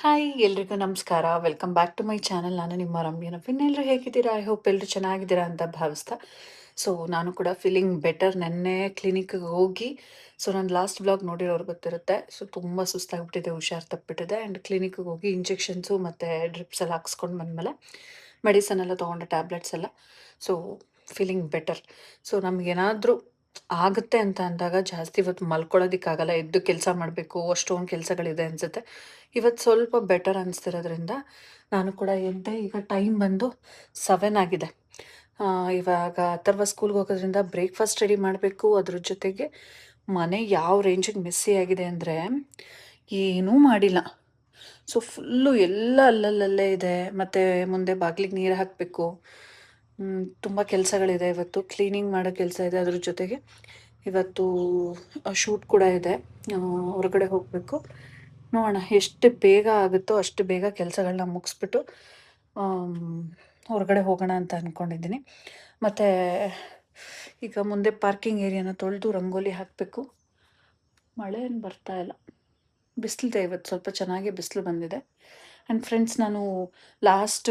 Hi ಎಲ್ರಿಗೂ ನಮಸ್ಕಾರ. Welcome back to my channel. ನಾನು ನಿಮ್ಮ ರಮ್ಯ ನವೀನ್. ಎಲ್ಲರೂ ಹೇಗಿದ್ದೀರಾ? ಐ ಹೋಪ್ ಎಲ್ಲರೂ ಚೆನ್ನಾಗಿದ್ದೀರಾ ಅಂತ ಭಾವಿಸ್ತಾ. ಸೊ ನಾನು ಕೂಡ ಫೀಲಿಂಗ್ ಬೆಟರ್. ನೆನ್ನೆ ಕ್ಲಿನಿಕ್ಗೆ ಹೋಗಿ, ಸೊ ನಾನು ಲಾಸ್ಟ್ ವ್ಲಾಗ್ ನೋಡಿರೋರು ಗೊತ್ತಿರುತ್ತೆ. ಸೊ ತುಂಬ ಸುಸ್ತಾಗ್ಬಿಟ್ಟಿದೆ, ಹುಷಾರು ತಪ್ಪಿಟ್ಟಿದೆ. ಆ್ಯಂಡ್ ಕ್ಲಿನಿಕ್ಗೆ ಹೋಗಿ ಇಂಜೆಕ್ಷನ್ಸು ಮತ್ತು ಡ್ರಿಪ್ಸ್ ಎಲ್ಲ ಹಾಕ್ಸ್ಕೊಂಡು ಬಂದಮೇಲೆ ಮೆಡಿಸನ್ ಎಲ್ಲ ತೊಗೊಂಡೆ, ಟ್ಯಾಬ್ಲೆಟ್ಸ್ ಎಲ್ಲ. So feeling better. ಸೊ ನಮಗೇನಾದರೂ ಆಗುತ್ತೆ ಅಂತ ಅಂದಾಗ ಜಾಸ್ತಿ ಇವತ್ತು ಮಲ್ಕೊಳ್ಳೋದಕ್ಕಾಗಲ್ಲ, ಎದ್ದು ಕೆಲಸ ಮಾಡಬೇಕು, ಅಷ್ಟೊಂದು ಕೆಲಸಗಳಿದೆ ಅನಿಸುತ್ತೆ. ಇವತ್ತು ಸ್ವಲ್ಪ ಬೆಟರ್ ಅನಿಸ್ತಿರೋದ್ರಿಂದ ನಾನು ಕೂಡ ಎದ್ದೆ. ಈಗ ಟೈಮ್ ಬಂದು 7 ಆಗಿದೆ. ಇವಾಗ ಅಥರ್ವ ಸ್ಕೂಲ್ಗೆ ಹೋಗೋದ್ರಿಂದ ಬ್ರೇಕ್ಫಾಸ್ಟ್ ರೆಡಿ ಮಾಡಬೇಕು. ಅದ್ರ ಜೊತೆಗೆ ಮನೆ ಯಾವ ರೇಂಜಿಗೆ ಮೆಸ್ಸಿ ಆಗಿದೆ ಅಂದರೆ ಏನೂ ಮಾಡಿಲ್ಲ. ಸೊ ಫುಲ್ಲು ಎಲ್ಲ ಅಲ್ಲಲ್ಲೇ ಇದೆ. ಮತ್ತು ಮುಂದೆ ಬಾಗಿಲಿಗೆ ನೀರು ಹಾಕಬೇಕು. ತುಂಬ ಕೆಲಸಗಳಿದೆ. ಇವತ್ತು ಕ್ಲೀನಿಂಗ್ ಮಾಡೋ ಕೆಲಸ ಇದೆ. ಅದ್ರ ಜೊತೆಗೆ ಇವತ್ತು ಶೂಟ್ ಕೂಡ ಇದೆ, ಹೊರಗಡೆ ಹೋಗಬೇಕು. ನೋಡೋಣ ಎಷ್ಟು ಬೇಗ ಆಗುತ್ತೋ ಅಷ್ಟು ಬೇಗ ಕೆಲಸಗಳನ್ನ ಮುಗಿಸ್ಬಿಟ್ಟು ಹೊರಗಡೆ ಹೋಗೋಣ ಅಂತ ಅಂದ್ಕೊಂಡಿದ್ದೀನಿ. ಮತ್ತು ಈಗ ಮುಂದೆ ಪಾರ್ಕಿಂಗ್ ಏರಿಯಾನ ತೊಳೆದು ರಂಗೋಲಿ ಹಾಕಬೇಕು. ಮಳೆ ಏನು ಬರ್ತಾ ಇಲ್ಲ, ಬಿಸಿಲಿದೆ. ಇವತ್ತು ಸ್ವಲ್ಪ ಚೆನ್ನಾಗಿ ಬಿಸಿಲು ಬಂದಿದೆ. ಆ್ಯಂಡ್ ಫ್ರೆಂಡ್ಸ್, ನಾನು ಲಾಸ್ಟ್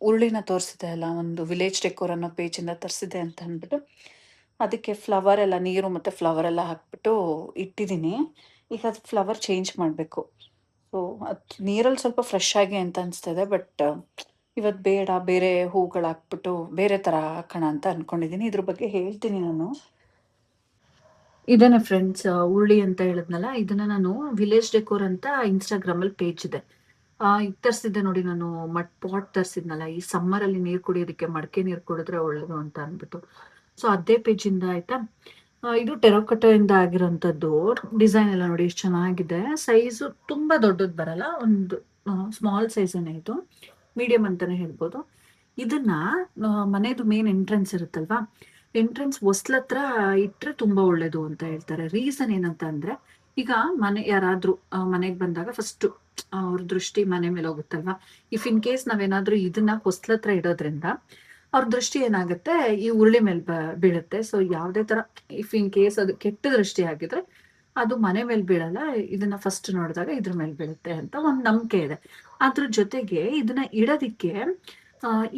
ಉರುಳಿನ ತೋರಿಸಿದೆ ಅಲ್ಲ, ಒಂದು ವಿಲೇಜ್ ಡೆಕೋರ್ ಅನ್ನೋ ಪೇಜಿಂದ ತರಿಸಿದೆ ಅಂತ ಅಂದ್ಬಿಟ್ಟು, ಅದಕ್ಕೆ ಫ್ಲವರ್ ಎಲ್ಲ, ನೀರು ಮತ್ತು ಫ್ಲವರ್ ಎಲ್ಲ ಹಾಕ್ಬಿಟ್ಟು ಇಟ್ಟಿದ್ದೀನಿ. ಈಗ ಅದು ಫ್ಲವರ್ ಚೇಂಜ್ ಮಾಡಬೇಕು. ಸೊ ಅದು ನೀರಲ್ಲಿ ಸ್ವಲ್ಪ ಫ್ರೆಶ್ ಆಗಿ ಅಂತ ಅನಿಸ್ತದೆ. ಬಟ್ ಇವತ್ತು ಬೇಡ, ಬೇರೆ ಹೂಗಳು ಹಾಕ್ಬಿಟ್ಟು ಬೇರೆ ಥರ ಹಾಕೋಣ ಅಂತ ಅಂದ್ಕೊಂಡಿದ್ದೀನಿ. ಇದ್ರ ಬಗ್ಗೆ ಹೇಳ್ತೀನಿ ನಾನು. ಇದೇನೆ ಫ್ರೆಂಡ್ಸ್, ಉರುಳಿ ಅಂತ ಹೇಳಿದ್ನಲ್ಲ, ಇದನ್ನ ನಾನು ವಿಲೇಜ್ ಡೆಕೋರ್ ಅಂತ ಇನ್ಸ್ಟಾಗ್ರಾಮಲ್ಲಿ ಪೇಜ್ ಇದೆ. ಇದು ತರಿಸಿದ್ದೆ ನೋಡಿ, ನಾನು ಮಡ್ ಪಾಟ್ ತರಿಸಿದ್ನಲ್ಲ, ಈ ಸಮ್ಮರಲ್ಲಿ ನೀರು ಕುಡಿಯೋದಕ್ಕೆ, ಮಡಕೆ ನೀರು ಕುಡಿದ್ರೆ ಒಳ್ಳೇದು ಅಂತ ಅಂದ್ಬಿಟ್ಟು. ಸೊ ಅದೇ ಪೇಜಿಂದ ಆಯ್ತಾ. ಇದು ಟೆರಕೋಟದಿಂದ ಆಗಿರೋಂಥದ್ದು. ಡಿಸೈನ್ ಎಲ್ಲ ನೋಡಿ ಎಷ್ಟು ಚೆನ್ನಾಗಿದೆ. ಸೈಜು ತುಂಬ ದೊಡ್ಡದು ಬರಲ್ಲ, ಒಂದು ಸ್ಮಾಲ್ ಸೈಜನ್ನೇ ಇದು, ಮೀಡಿಯಂ ಅಂತಾನೆ ಹೇಳ್ಬೋದು. ಇದನ್ನ ಮನೆದು ಮೇನ್ ಎಂಟ್ರೆನ್ಸ್ ಇರುತ್ತಲ್ವಾ, ಎಂಟ್ರೆನ್ಸ್ ಹೊಸ್ಲತ್ರ ಇಟ್ರೆ ತುಂಬಾ ಒಳ್ಳೇದು ಅಂತ ಹೇಳ್ತಾರೆ. ರೀಸನ್ ಏನಂತ ಅಂದ್ರೆ, ಈಗ ಮನೆ ಯಾರಾದ್ರೂ ಮನೆಗೆ ಬಂದಾಗ ಫಸ್ಟ್ ಅವ್ರ ದೃಷ್ಟಿ ಮನೆ ಮೇಲೆ ಹೋಗುತ್ತಲ್ವಾ. ಇಫ್ ಇನ್ ಕೇಸ್ ನಾವೇನಾದ್ರೂ ಇದನ್ನ ಹೊಸ್ಲತ್ರ ಇಡೋದ್ರಿಂದ ಅವ್ರ ದೃಷ್ಟಿ ಏನಾಗುತ್ತೆ, ಈ ಉರುಳಿ ಮೇಲೆ ಬೀಳುತ್ತೆ. ಸೊ ಯಾವ್ದೇ ತರ ಇಫ್ ಇನ್ ಕೇಸ್ ಅದು ಕೆಟ್ಟ ದೃಷ್ಟಿ ಆಗಿದ್ರೆ ಅದು ಮನೆ ಮೇಲೆ ಬೀಳಲ್ಲ, ಇದನ್ನ ಫಸ್ಟ್ ನೋಡಿದಾಗ ಇದ್ರ ಮೇಲೆ ಬೀಳುತ್ತೆ ಅಂತ ಒಂದು ನಂಬಿಕೆ ಇದೆ. ಅದ್ರ ಜೊತೆಗೆ ಇದನ್ನ ಇಡೋದಿಕ್ಕೆ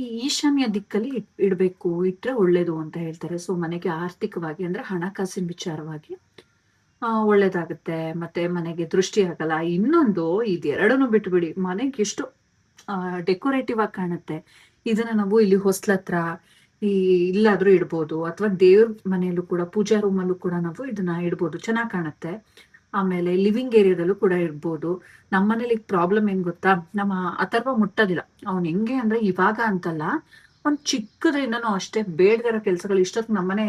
ಈ ಈಶಾನ್ಯ ದಿಕ್ಕಲ್ಲಿ ಇಡಬೇಕು, ಇಟ್ರೆ ಒಳ್ಳೇದು ಅಂತ ಹೇಳ್ತಾರೆ. ಸೊ ಮನೆಗೆ ಆರ್ಥಿಕವಾಗಿ ಅಂದ್ರೆ ಹಣಕಾಸಿನ ವಿಚಾರವಾಗಿ ಒಳ್ಳೇದಾಗುತ್ತೆ, ಮತ್ತೆ ಮನೆಗೆ ದೃಷ್ಟಿ ಆಗಲ್ಲ. ಇನ್ನೊಂದು, ಇದೆರಡನ್ನು ಬಿಟ್ಬಿಡಿ, ಮನೆಗೆ ಎಷ್ಟು ಡೆಕೋರೇಟಿವ್ ಆಗಿ ಕಾಣುತ್ತೆ. ಇದನ್ನ ನಾವು ಇಲ್ಲಿ ಹೊಸ್ಲತ್ರ ಈ ಇಲ್ಲಾದ್ರೂ ಇಡ್ಬೋದು, ಅಥವಾ ದೇವ್ರ ಮನೆಯಲ್ಲೂ ಕೂಡ, ಪೂಜಾ ರೂಮಲ್ಲೂ ಕೂಡ ನಾವು ಇದನ್ನ ಇಡ್ಬೋದು, ಚೆನ್ನಾಗಿ ಕಾಣುತ್ತೆ. ಆಮೇಲೆ ಲಿವಿಂಗ್ ಏರಿಯಾದಲ್ಲೂ ಕೂಡ ಇರ್ಬೋದು. ನಮ್ಮ ಮನೇಲಿ ಪ್ರಾಬ್ಲಮ್ ಏನ್ ಗೊತ್ತಾ, ನಮ್ಮ ಅಥರ್ವ ಮುಟ್ಟೋದಿಲ್ಲ. ಅವ್ನ್ ಹೆಂಗೆ ಅಂದ್ರೆ, ಇವಾಗ ಅಂತಲ್ಲ, ಒಂದ್ ಚಿಕ್ಕದ್ರಿಂದನೂ ಅಷ್ಟೇ ಬೇಡದಿರೋ ಕೆಲ್ಸಗಳು. ಇಷ್ಟೊತ್ತು ನಮ್ಮನೆ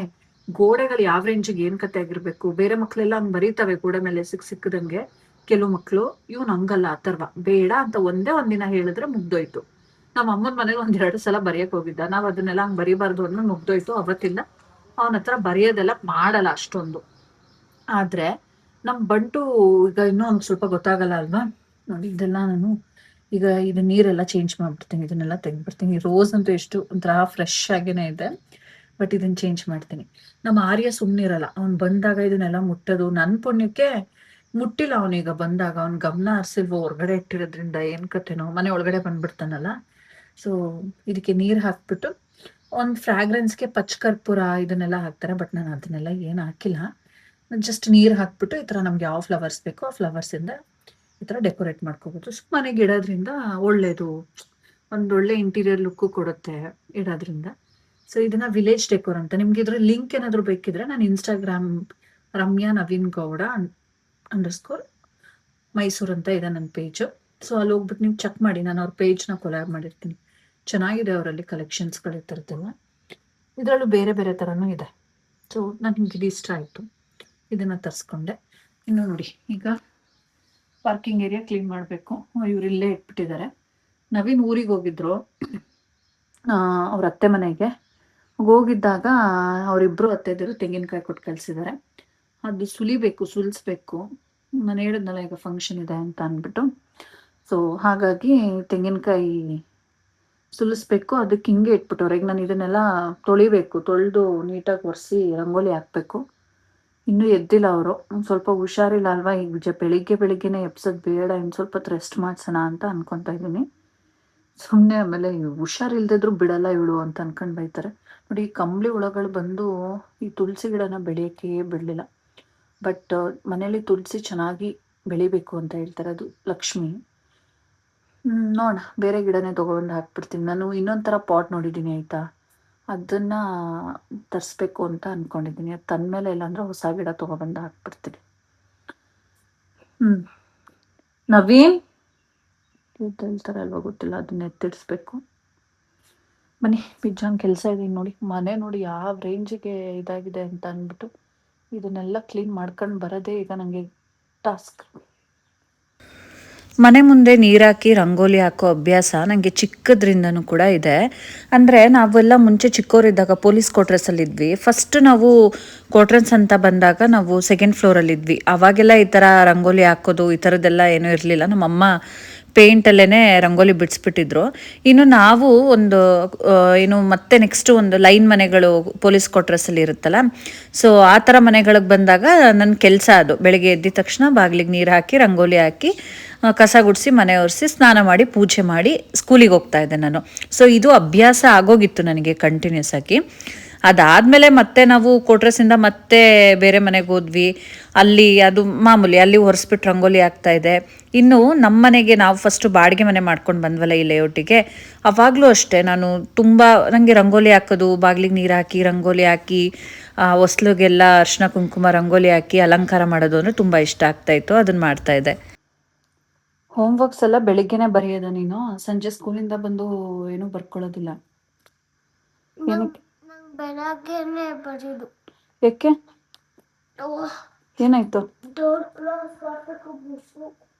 ಗೋಡೆಗಳು ಯಾವ ರೇಂಜಿಗೆ ಏನ್ ಕತೆ ಆಗಿರ್ಬೇಕು. ಬೇರೆ ಮಕ್ಳೆಲ್ಲ ಹಂಗ್ ಬರೀತವೆ ಗೋಡೆ ಮೇಲೆ ಸಿಕ್ಕದಂಗೆ, ಕೆಲವು ಮಕ್ಳು. ಇವ್ನ್ ಹಂಗಲ್ಲ, ಅಥರ್ವ ಬೇಡ ಅಂತ ಒಂದೇ ಒಂದಿನ ಹೇಳಿದ್ರೆ ಮುಗ್ದೋಯ್ತು. ನಮ್ಮ ಅಮ್ಮನ ಮನೇಲಿ 1-2 ಸಲ ಬರೆಯಕ್ ಹೋಗಿದ್ದ. ನಾವ್ ಅದನ್ನೆಲ್ಲ ಹಂಗ್ ಬರೀಬಾರ್ದು ಅಂದ್ರೆ ಮುಗ್ದೋಯ್ತು. ಅವತ್ತಿಂದ ಅವನ ಹತ್ರ ಬರೆಯೋದೆಲ್ಲ ಮಾಡಲ್ಲ ಅಷ್ಟೊಂದು. ಆದ್ರೆ ನಮ್ ಬಂಟು ಈಗ ಇನ್ನೂ ಒಂದ್ ಸ್ವಲ್ಪ ಗೊತ್ತಾಗಲ್ಲ ಅಲ್ವಾ. ನೋಡಿ, ಇದೆಲ್ಲ ನಾನು ಈಗ ಇದು ನೀರೆಲ್ಲ ಚೇಂಜ್ ಮಾಡ್ಬಿಡ್ತೀನಿ, ಇದನ್ನೆಲ್ಲ ತೆಗ್ದ್ಬಿಡ್ತೀನಿ. ರೋಸ್ ಅಂತೂ ಎಷ್ಟು ಒಂಥರ ಫ್ರೆಶ್ ಆಗೇನೆ ಇದೆ, ಬಟ್ ಇದನ್ನ ಚೇಂಜ್ ಮಾಡ್ತೀನಿ. ನಮ್ಮ ಆರ್ಯ ಸುಮ್ನಿರಲ್ಲ, ಅವ್ನ್ ಬಂದಾಗ ಇದನ್ನೆಲ್ಲ ಮುಟ್ಟೋದು. ನನ್ ಪುಣ್ಯಕ್ಕೆ ಮುಟ್ಟಿಲ್ಲ. ಅವನೀಗ ಬಂದಾಗ ಅವ್ನ್ ಗಮನ ಹರ್ಸಿಲ್ವೋ, ಹೊರ್ಗಡೆ ಇಟ್ಟಿರೋದ್ರಿಂದ ಏನ್ ಕತೆನೋ, ಮನೆ ಒಳಗಡೆ ಬಂದ್ಬಿಡ್ತಾನಲ್ಲ. ಸೊ ಇದಕ್ಕೆ ನೀರ್ ಹಾಕ್ಬಿಟ್ಟು ಒಂದ್ ಫ್ರಾಗ್ರೆನ್ಸ್ಗೆ ಪಚ್ ಕರ್ಪೂರ ಇದನ್ನೆಲ್ಲ ಹಾಕ್ತಾರೆ, ಬಟ್ ನಾನು ಅದನ್ನೆಲ್ಲ ಏನ್ ಹಾಕಿಲ್ಲ. ಜಸ್ಟ್ ನೀರ್ ಹಾಕ್ಬಿಟ್ಟು ಈ ತರ ನಮ್ಗೆ ಯಾವ ಫ್ಲವರ್ಸ್ ಬೇಕೋ ಆ ಫ್ಲವರ್ಸ್ ಇಂದ ಈ ತರ ಡೆಕೋರೇಟ್ ಮಾಡ್ಕೋಬಹುದು. ಸೊ ಮನೆಗೆ ಇಡೋದ್ರಿಂದ ಒಳ್ಳೇದು, ಒಂದೊಳ್ಳೆ ಇಂಟೀರಿಯರ್ ಲುಕ್ ಕೊಡುತ್ತೆ ಇಡೋದ್ರಿಂದ. ಸೊ ಇದನ್ನ ವಿಲೇಜ್ ಡೆಕೋರ್ ಅಂತ. ನಿಮ್ಗೆ ಇದ್ರ ಲಿಂಕ್ ಏನಾದ್ರು ಬೇಕಿದ್ರೆ ನಾನು ಇನ್ಸ್ಟಾಗ್ರಾಮ್ ರಮ್ಯಾ ನವೀನ್ ಗೌಡ _ ಮೈಸೂರು ಅಂತ ಇದೆ ನನ್ನ ಪೇಜ್. ಸೊ ಅಲ್ಲಿ ಹೋಗ್ಬಿಟ್ಟು ನೀವು ಚೆಕ್ ಮಾಡಿ, ನಾನು ಅವ್ರ ಪೇಜ್ನ ಕೊಲಾಬ್ ಮಾಡಿರ್ತೀನಿ. ಚೆನ್ನಾಗಿದೆ ಅವರಲ್ಲಿ ಕಲೆಕ್ಷನ್ಸ್ಗಳಿರ್ತಿರ್ತಲ್ಲ. ಇದರಲ್ಲೂ ಬೇರೆ ಬೇರೆ ಥರನೂ ಇದೆ. ಸೊ ನನಗೆ ಇದು ಇಷ್ಟ ಆಯಿತು, ಇದನ್ನು ತರಿಸ್ಕೊಂಡೆ. ಇನ್ನು ನೋಡಿ, ಈಗ ಪಾರ್ಕಿಂಗ್ ಏರಿಯಾ ಕ್ಲೀನ್ ಮಾಡಬೇಕು. ಇವ್ರು ಇಲ್ಲೇ ಇಟ್ಬಿಟ್ಟಿದ್ದಾರೆ. ನವೀನ್ ಊರಿಗೆ ಹೋಗಿದ್ರು, ಅವ್ರ ಅತ್ತೆ ಮನೆಗೆ ಹೋಗಿದ್ದಾಗ ಅವರಿಬ್ಬರು ಅತ್ತೆದಿರು ತೆಂಗಿನಕಾಯಿ ಕೊಟ್ಟು ಕಳಿಸಿದ್ದಾರೆ. ಅದು ಸುಲಿಸ್ಬೇಕು. ನಾನು ಹೇಳಿದ್ನಲ್ಲ ಈಗ ಫಂಕ್ಷನ್ ಇದೆ ಅಂತ ಅಂದ್ಬಿಟ್ಟು. ಸೊ ಹಾಗಾಗಿ ತೆಂಗಿನಕಾಯಿ ಸುಲಿಸ್ಬೇಕು. ಅದಕ್ಕೆ ಹಿಂಗೆ ಇಟ್ಬಿಟ್ಟವ್ರೆ. ಈಗ ನಾನು ಇದನ್ನೆಲ್ಲ ತೊಳಿಬೇಕು, ತೊಳೆದು ನೀಟಾಗಿ ಒರೆಸಿ ರಂಗೋಲಿ ಹಾಕಬೇಕು. ಇನ್ನೂ ಎದ್ದಿಲ್ಲ ಅವರು. ಸ್ವಲ್ಪ ಹುಷಾರಿಲ್ಲ ಅಲ್ವಾ, ಈಗ ಬೆಳಿಗ್ಗೆ ಬೆಳಿಗ್ಗೆನೆ ಎಬ್ಸೋದು ಬೇಡ, ಇನ್ನು ಸ್ವಲ್ಪ ಹೊತ್ತು ರೆಸ್ಟ್ ಮಾಡ್ಸೋಣ ಅಂತ ಅನ್ಕೊತಾ ಇದ್ದೀನಿ. ಸುಮ್ಮನೆ ಆಮೇಲೆ ಹುಷಾರಿಲ್ದಿದ್ರು ಬಿಡಲ್ಲ ಇವಳು ಅಂತ ಅನ್ಕೊಂಡು ಬೈತಾರೆ. ನೋಡಿ, ಕಂಬಳಿ ಹುಳಗಳು ಬಂದು ಈ ತುಳಸಿ ಗಿಡನ ಬೆಳೆಯೋಕ್ಕೆ ಬಿಡಲಿಲ್ಲ. ಬಟ್ ಮನೇಲಿ ತುಳಸಿ ಚೆನ್ನಾಗಿ ಬೆಳಿಬೇಕು ಅಂತ ಹೇಳ್ತಾರೆ, ಅದು ಲಕ್ಷ್ಮಿ. ನೋಡ ಬೇರೆ ಗಿಡನೇ ತೊಗೊಬಂದು ಹಾಕ್ಬಿಡ್ತೀನಿ. ನಾನು ಇನ್ನೊಂಥರ ಪಾಟ್ ನೋಡಿದ್ದೀನಿ ಆಯಿತಾ, ಅದನ್ನು ತರಿಸ್ಬೇಕು ಅಂತ ಅಂದ್ಕೊಂಡಿದ್ದೀನಿ. ಅದು ತಂದಮೇಲೆ ಇಲ್ಲಾಂದ್ರೆ ಹೊಸ ಗಿಡ ತೊಗೊಬಂದು ಹಾಕ್ಬಿಡ್ತೀನಿ. ನವೀನ್ ಹೇಳ್ತಾರಲ್ವ ಗೊತ್ತಿಲ್ಲ, ಅದನ್ನ ಎತ್ತಿಡಿಸ್ಬೇಕು. ಬನ್ನಿ, ಪಿಜ್ಜಾನ್ ಕೆಲಸ ಇದೀನಿ ನೋಡಿ. ಮನೆ ನೋಡಿ ಯಾವ ರೇಂಜಿಗೆ ಇದಾಗಿದೆ ಅಂತ ಅಂದ್ಬಿಟ್ಟು ಇದನ್ನೆಲ್ಲ ಕ್ಲೀನ್ ಮಾಡ್ಕೊಂಡು ಬರೋದೇ ಈಗ ನನಗೆ ಟಾಸ್ಕ್. ಮನೆ ಮುಂದೆ ನೀರಾಕಿ ರಂಗೋಲಿ ಹಾಕೋ ಅಭ್ಯಾಸ ನನಗೆ ಚಿಕ್ಕದ್ರಿಂದನೂ ಕೂಡ ಇದೆ. ಅಂದರೆ ನಾವೆಲ್ಲ ಮುಂಚೆ ಚಿಕ್ಕವರಿದ್ದಾಗ ಪೊಲೀಸ್ ಕ್ವಾರ್ಟರ್ಸಲ್ಲಿದ್ವಿ. ಫಸ್ಟ್ ನಾವು ಕ್ವಾರ್ಟರ್ಸ್ ಅಂತ ಬಂದಾಗ ನಾವು ಸೆಕೆಂಡ್ ಫ್ಲೋರಲ್ಲಿದ್ವಿ. ಆವಾಗೆಲ್ಲ ಈ ಥರ ರಂಗೋಲಿ ಹಾಕೋದು ಈ ಥರದ್ದೆಲ್ಲ ಏನೂ ಇರಲಿಲ್ಲ. ನಮ್ಮಮ್ಮ ಪೇಂಟಲ್ಲೇ ರಂಗೋಲಿ ಬಿಡಿಸ್ಬಿಟ್ಟಿದ್ರು. ಇನ್ನು ನಾವು ಒಂದು ಏನು ಮತ್ತೆ ನೆಕ್ಸ್ಟ್ ಒಂದು ಲೈನ್ ಮನೆಗಳು ಪೊಲೀಸ್ ಕ್ವಾರ್ಟರ್ಸಲ್ಲಿ ಇರುತ್ತಲ್ಲ, ಸೊ ಆ ಥರ ಮನೆಗಳಿಗೆ ಬಂದಾಗ ನನ್ನ ಕೆಲಸ ಅದು. ಬೆಳಗ್ಗೆ ಎದ್ದ ತಕ್ಷಣ ಬಾಗಿಲಿಗೆ ನೀರು ಹಾಕಿ ರಂಗೋಲಿ ಹಾಕಿ ಕಸ ಗುಡಿಸಿ ಮನೆ ಒರೆಸಿ ಸ್ನಾನ ಮಾಡಿ ಪೂಜೆ ಮಾಡಿ ಸ್ಕೂಲಿಗೆ ಹೋಗ್ತಾ ಇದ್ದೆ ನಾನು. ಸೊ ಇದು ಅಭ್ಯಾಸ ಆಗೋಗಿತ್ತು ನನಗೆ ಕಂಟಿನ್ಯೂಸ್ ಆಗಿ. ಅದಾದಮೇಲೆ ಮತ್ತೆ ನಾವು ಕ್ವಾರ್ಟರ್ಸಿಂದ ಮತ್ತೆ ಬೇರೆ ಮನೆಗೆ ಹೋದ್ವಿ. ಅಲ್ಲಿ ಅದು ಮಾಮೂಲಿ, ಅಲ್ಲಿ ಒರೆಸ್ಬಿಟ್ಟು ರಂಗೋಲಿ ಆಗ್ತಾ ಇದೆ. ಇನ್ನು ನಮ್ಮ ಮನೆಗೆ ನಾವು ಫಸ್ಟು ಬಾಡಿಗೆ ಮನೆ ಮಾಡ್ಕೊಂಡು ಬಂದ್ವಲ್ಲ ಈ ಲೇಔಟಿಗೆ, ಅವಾಗಲೂ ಅಷ್ಟೇ ನಾನು ತುಂಬ ನನಗೆ ರಂಗೋಲಿ ಹಾಕೋದು, ಬಾಗಿಲಿಗೆ ನೀರು ಹಾಕಿ ರಂಗೋಲಿ ಹಾಕಿ ಹೊಸ್ಲಿಗೆಲ್ಲ ಅರ್ಶಿನ ಕುಂಕುಮ ರಂಗೋಲಿ ಹಾಕಿ ಅಲಂಕಾರ ಮಾಡೋದು ಅಂದರೆ ತುಂಬ ಇಷ್ಟ ಆಗ್ತಾಯಿತ್ತು. ಅದನ್ನು ಮಾಡ್ತಾಯಿದ್ದೆ. ಹೋಮ್ವರ್ಕ್ಸ್ ಎಲ್ಲ ಬೆಳಿಗ್ಗೆನೆ ಬರೆಯೋದ ನೀನು? ಸಂಜೆ ಸ್ಕೂಲಿಂದ ಬಂದು ಏನೂ ಬರ್ಕೊಳ್ಳೋದಿಲ್ಲ? ಬೆಳಗ್ಗೆನೆ ಬರೆಯೋದು. ಯಾಕೆ, ಏನಾಯ್ತು?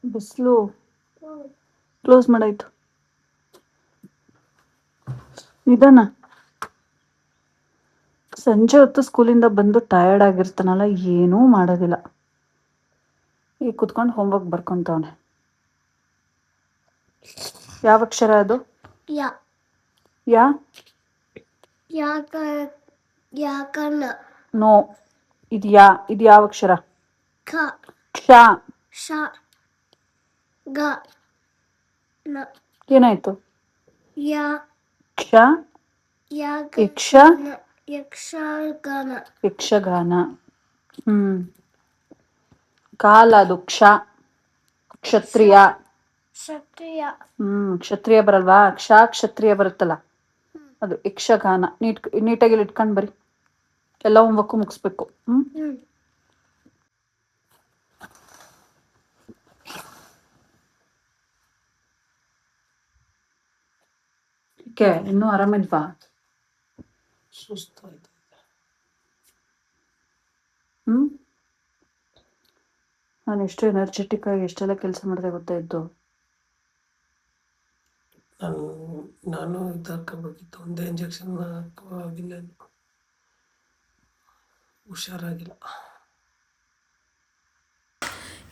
ಬಿಸಿಲು ಕ್ಲೋಸ್ ಮಾಡಾಯ್ತು. ನಿಧಾನ. ಸಂಜೆ ಹೊತ್ತು ಸ್ಕೂಲಿಂದ ಬಂದು ಟಯರ್ಡ್ ಆಗಿರ್ತಾನಲ್ಲ, ಏನೂ ಮಾಡೋದಿಲ್ಲ. ಈಗ ಕುತ್ಕೊಂಡು ಹೋಮ್ವರ್ಕ್ ಬರ್ಕೊಂತವನೆ. ಯಾವ ಅಕ್ಷರ ಅದು? ಯಾ ಯಾ ಯಾಕ ಯಾಕನ್ನ ನೋ, ಇದು ಯಾ. ಇದು ಯಾವ ಅಕ್ಷರ? ಕ ಕ್ಷ. ಶ ಗ ನ. ಏನಾಯ್ತು? ಯಾ ಕ್ಷ ಯಾಕ ಯಕ್ಷ ಯಕ್ಷಗಾನ. ಯಕ್ಷಗಾನ. ಕಾಲ ಅದು ಕ್ಷ. ಕ್ಷತ್ರಿಯ. ಕ್ಷತ್ರಿಯ. ಕ್ಷತ್ರಿಯ ಬರಲ್ವಾ? ಕ್ಷ ಕ್ಷತ್ರಿಯ ಬರುತ್ತಲ್ಲ, ಅದು ಯಕ್ಷಗಾನ. ನೀಟಾಗಿ ಇಟ್ಕೊಂಡು ಬರಿ. ಎಲ್ಲ ಹೋಮ್ವರ್ಕು ಮುಗಿಸ್ಬೇಕು. ಓಕೆ, ಇನ್ನೂ ಆರಾಮಿಲ್ವಾ? ಸುಸ್ತಾಯ್ತು. ನಾನು ಎಷ್ಟು ಎನರ್ಜೆಟಿಕ್ ಆಗಿ ಎಷ್ಟೆಲ್ಲ ಕೆಲಸ ಮಾಡಿದೆ ಗೊತ್ತಾ ಇದ್ದು. ನಾನು ಇದಾಕಬೇಕಿತ್ತು, ಒಂದೇ ಇಂಜೆಕ್ಷನ್ ಆಗಿಲ್ಲ, ಹುಷಾರಾಗಿಲ್ಲ.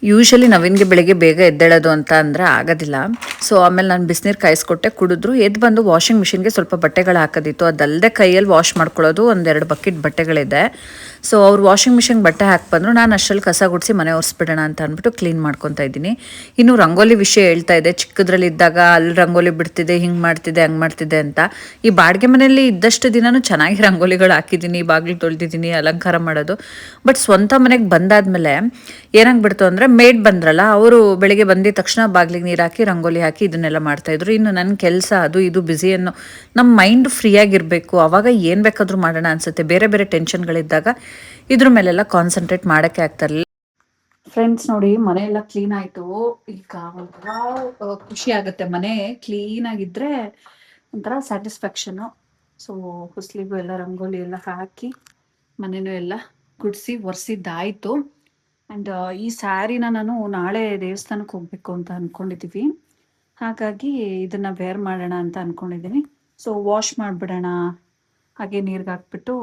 ಯೂಶಲಿ ನವೀನ್ಗೆ ಬೆಳಗ್ಗೆ ಬೇಗ ಎದ್ದೇಳೋದು ಅಂತ ಅಂದರೆ ಆಗೋದಿಲ್ಲ. ಸೊ ಆಮೇಲೆ ನಾನು ಬಿಸಿನೀರು ಕಾಯಿಸ್ಕೊಟ್ಟೆ, ಕುಡಿದ್ರು. ಎದ್ದು ಬಂದು ವಾಷಿಂಗ್ ಮಿಷಿನ್ಗೆ ಸ್ವಲ್ಪ ಬಟ್ಟೆಗಳು ಹಾಕೋದಿತ್ತು. ಅದಲ್ಲದೆ ಕೈಯಲ್ಲಿ ವಾಶ್ ಮಾಡ್ಕೊಳ್ಳೋದು ಒಂದೆರಡು ಬಕೆಟ್ ಬಟ್ಟೆಗಳಿದೆ. ಸೊ ಅವ್ರು ವಾಷಿಂಗ್ ಮಿಷಿನ್ಗೆ ಬಟ್ಟೆ ಹಾಕಿ ಬಂದರು. ನಾನು ಅಷ್ಟರಲ್ಲಿ ಕಸ ಗುಡಿಸಿ ಮನೆ ಒರೆಸ್ಬಿಡೋಣ ಅಂತ ಅಂದ್ಬಿಟ್ಟು ಕ್ಲೀನ್ ಮಾಡ್ಕೊತಾ ಇದ್ದೀನಿ. ಇನ್ನು ರಂಗೋಲಿ ವಿಷಯ ಹೇಳ್ತಾ ಇದೆ. ಚಿಕ್ಕದ್ರಲ್ಲಿ ಇದ್ದಾಗ ಅಲ್ಲಿ ರಂಗೋಲಿ ಬಿಡ್ತಿದ್ದೆ, ಹಿಂಗೆ ಮಾಡ್ತಿದ್ದೆ, ಹಂಗೆ ಮಾಡ್ತಿದ್ದೆ ಅಂತ. ಈ ಬಾಡಿಗೆ ಮನೆಯಲ್ಲಿ ಇದ್ದಷ್ಟು ದಿನವೂ ಚೆನ್ನಾಗಿ ರಂಗೋಲಿಗಳು ಹಾಕಿದ್ದೀನಿ, ಬಾಗಿಲು ತೊಳೆದಿದ್ದೀನಿ, ಅಲಂಕಾರ ಮಾಡೋದು. ಬಟ್ ಸ್ವಂತ ಮನೆಗೆ ಬಂದಾದ್ಮೇಲೆ ಏನಾಗ್ಬಿಡ್ತು ಅಂದರೆ, ಮೇಡ್ ಬಂದ್ರಲ್ಲ, ಅವರು ಬೆಳಿಗ್ಗೆ ಬಂದಿದ ತಕ್ಷಣ ಬಾಗಿಲಿಗೆ ನೀರು ಹಾಕಿ ರಂಗೋಲಿ ಹಾಕಿ ಇದನ್ನೆಲ್ಲ ಮಾಡ್ತಾಯಿದ್ರು. ಇನ್ನು ನನ್ನ ಕೆಲಸ ಅದು ಇದು ಬ್ಯುಸಿ ಅನ್ನೋ, ನಮ್ಮ ಮೈಂಡ್ ಫ್ರೀಯಾಗಿರಬೇಕು, ಆವಾಗ ಏನು ಬೇಕಾದರೂ ಮಾಡೋಣ ಅನಿಸುತ್ತೆ. ಬೇರೆ ಬೇರೆ ಟೆನ್ಷನ್ಗಳಿದ್ದಾಗ ಇದ್ರ ಮೇಲೆಲ್ಲ ಕಾನ್ಸಂಟ್ರೇಟ್ ಮಾಡೋಕ್ಕೆ ಆಗ್ತಾಯಿರಲಿಲ್ಲ. ಫ್ರೆಂಡ್ಸ್ ನೋಡಿ, ಮನೆಯೆಲ್ಲ ಕ್ಲೀನ್ ಆಯಿತು. ಈಗ ಒಂಥರ ಖುಷಿ ಆಗುತ್ತೆ. ಮನೆ ಕ್ಲೀನಾಗಿದ್ದರೆ ಒಂಥರ ಸ್ಯಾಟಿಸ್ಫ್ಯಾಕ್ಷನು. ಸೊ ಹೊಸ್ಲಿಗೂ ಎಲ್ಲ ರಂಗೋಲಿ ಎಲ್ಲ ಹಾಕಿ ಮನೆಯೂ ಎಲ್ಲ ಗುಡಿಸಿ ಒರೆಸಿದ್ದಾಯಿತು. ಆ್ಯಂಡ್ ಈ ಸ್ಯಾರಿನ ನಾನು ನಾಳೆ ದೇವಸ್ಥಾನಕ್ಕೆ ಹೋಗಬೇಕು ಅಂತ ಅಂದ್ಕೊಂಡಿದ್ದೀವಿ. ಹಾಗಾಗಿ ಇದನ್ನು ವೇರ್ ಮಾಡೋಣ ಅಂತ ಅಂದ್ಕೊಂಡಿದ್ದೀನಿ. ಸೊ ವಾಶ್ ಮಾಡಿಬಿಡೋಣ, ಹಾಗೆ ನೀರಿಗೆ ಹಾಕ್ಬಿಟ್ಟು.